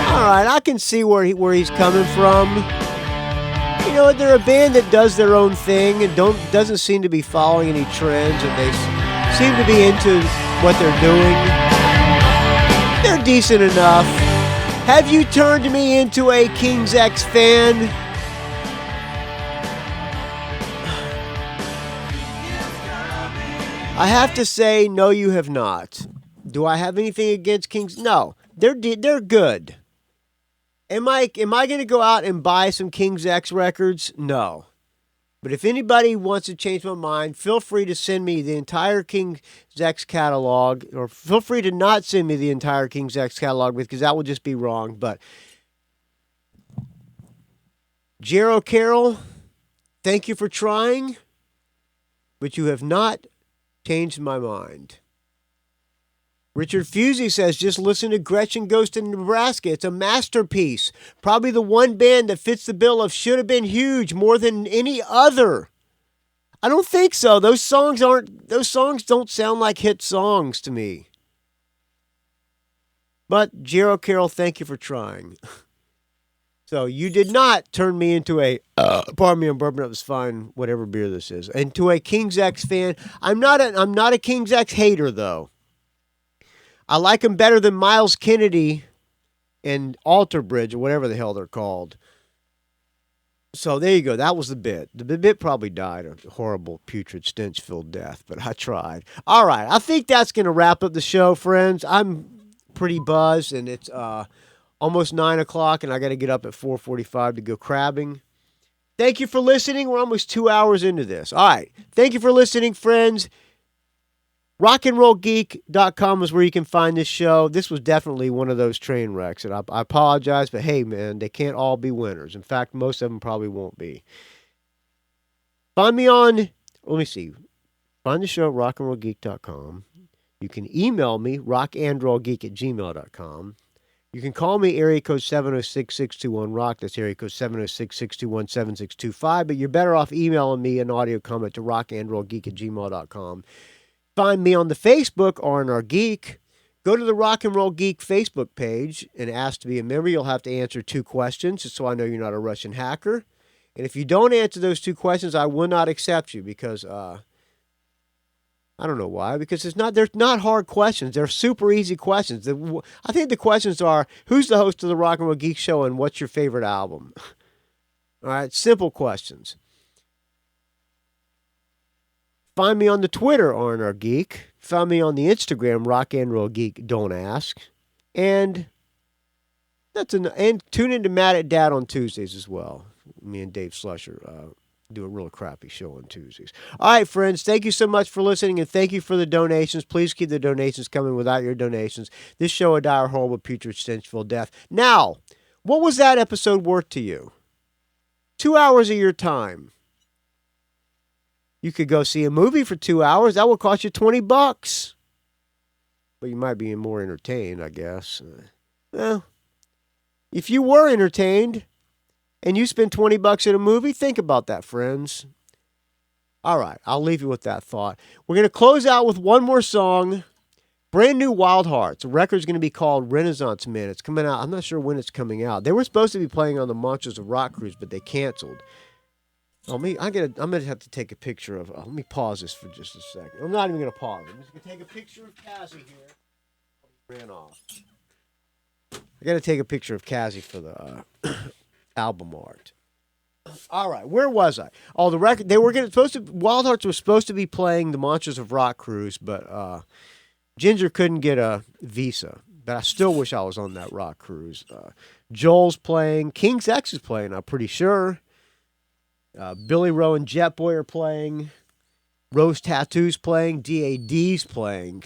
All right, I can see where he's coming from. You know, they're a band that does their own thing and doesn't seem to be following any trends, and they seem to be into what they're doing. They're decent enough. Have you turned me into a King's X fan? I have to say, no, you have not. Do I have anything against Kings? No, they're good. Am I going to go out and buy some King's X records? No. But if anybody wants to change my mind, feel free to send me the entire King's X catalog, or feel free to not send me the entire King's X catalog because that will just be wrong. But Jero Carroll, thank you for trying, but you have not changed my mind. Richard Fusey says, just listen to Gretchen Goes to Nebraska. It's a masterpiece. Probably the one band that fits the bill of should have been huge more than any other. I don't think so. Those songs don't sound like hit songs to me. But Jero Carroll, thank you for trying. So you did not turn me into a, pardon me, I'm burping up this fine, whatever beer this is, into a King's X fan. I'm not a King's X hater, though. I like him better than Miles Kennedy and Alter Bridge, or whatever the hell they're called. So there you go. That was the bit. The bit probably died a horrible, putrid, stench-filled death, but I tried. All right. I think that's going to wrap up the show, friends. I'm pretty buzzed, and it's almost 9 o'clock, and I got to get up at 4:45 to go crabbing. Thank you for listening. We're almost 2 hours into this. All right. Thank you for listening, friends. rockandrollgeek.com is where you can find this show. This was definitely one of those train wrecks, and I apologize, but hey, man, they can't all be winners. In fact, most of them probably won't be. Find me on, let me see, find the show at rockandrollgeek.com. You can email me, rockandrollgeek@gmail.com. You can call me, area code 706-621-ROCK. That's area code 706-621-7625, but you're better off emailing me an audio comment to rockandrollgeek@gmail.com. Find me on the Facebook, R&R Geek. Go to the Rock and Roll Geek Facebook page and ask to be a member. You'll have to answer 2 questions, just so I know you're not a Russian hacker. And if you don't answer those 2 questions, I will not accept you because, I don't know why, because they're not hard questions. They're super easy questions. I think the questions are, who's the host of the Rock and Roll Geek Show and what's your favorite album? All right, simple questions. Find me on the Twitter, R&R Geek. Find me on the Instagram, Rock and Roll Geek, Don't Ask. And tune into Mad at Dad on Tuesdays as well. Me and Dave Slusher do a real crappy show on Tuesdays. All right, friends, thank you so much for listening, and thank you for the donations. Please keep the donations coming. Without your donations, this show would die a horrible, putrid, stenchful death. Now, what was that episode worth to you? 2 hours of your time. You could go see a movie for 2 hours. That would cost you $20. But you might be more entertained, I guess. Well, if you were entertained and you spend $20 at a movie, think about that, friends. All right, I'll leave you with that thought. We're going to close out with one more song. Brand new Wildhearts. The record's going to be called Renaissance Man. It's coming out. I'm not sure when it's coming out. They were supposed to be playing on the Monsters of Rock cruise, but they canceled. I'm gonna have to take a picture of. Let me pause this for just a second. I'm not even gonna pause. I'm just gonna take a picture of Cassie here. Ran off. I gotta take a picture of Cassie for the album art. All right, where was I? Oh, the record. Wildhearts was supposed to be playing the Monsters of Rock cruise, but Ginger couldn't get a visa. But I still wish I was on that rock cruise. Joel's playing. King's X is playing. I'm pretty sure. Billy Rowe and Jet Boy are playing. Rose Tattoo's playing. DAD's playing.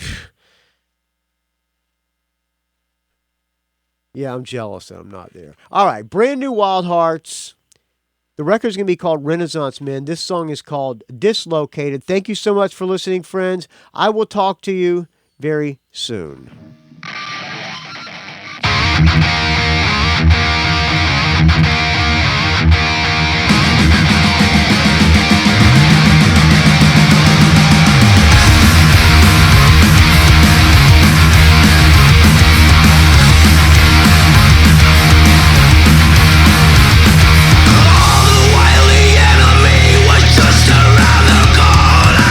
Yeah, I'm jealous that I'm not there. All right, brand new Wildhearts. The record's going to be called Renaissance Men. This song is called Dislocated. Thank you so much for listening, friends. I will talk to you very soon. Around the corner.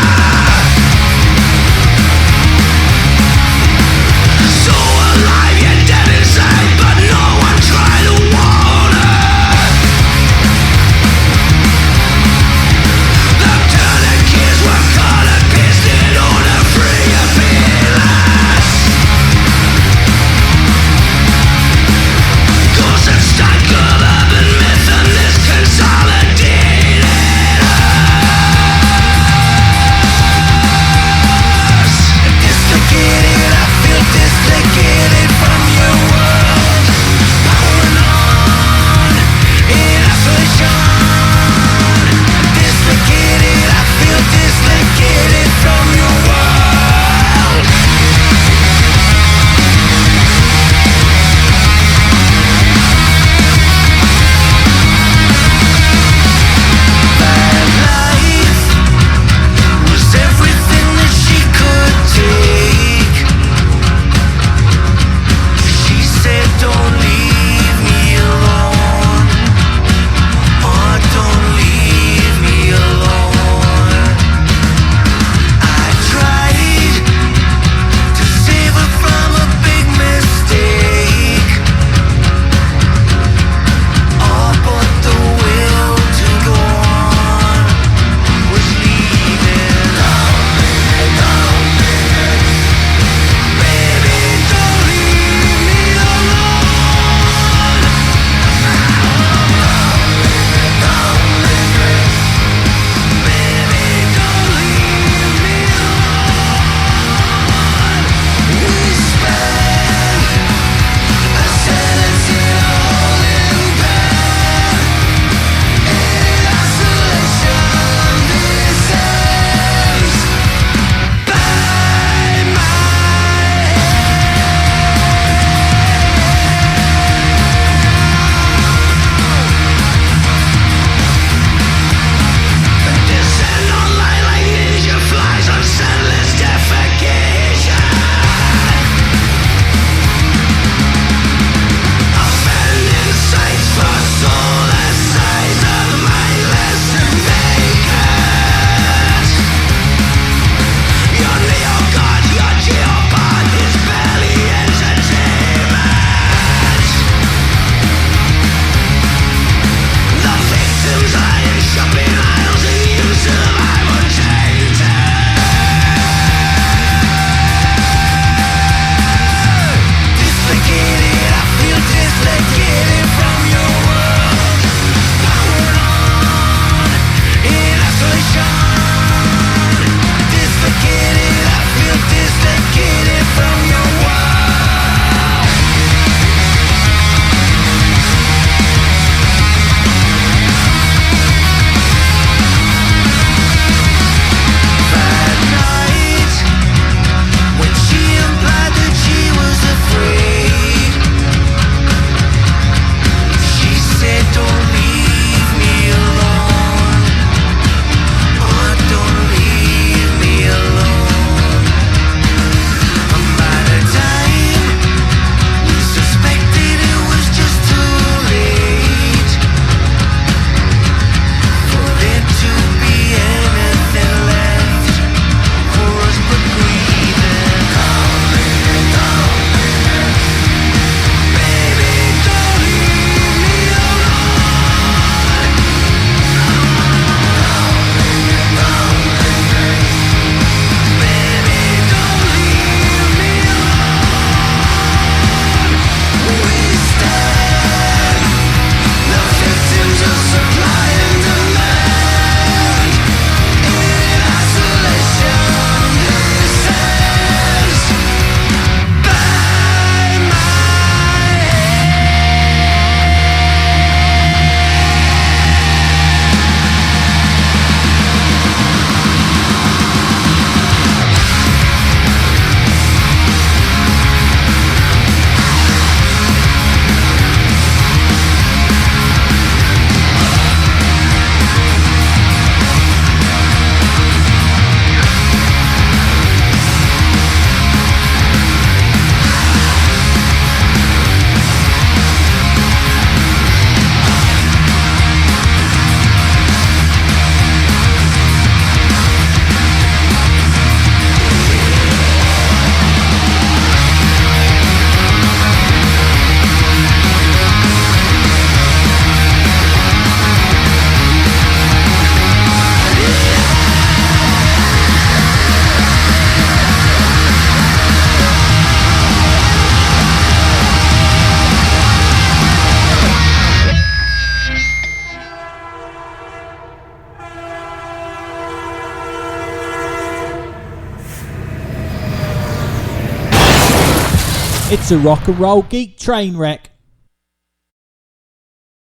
It's a rock and roll geek train wreck.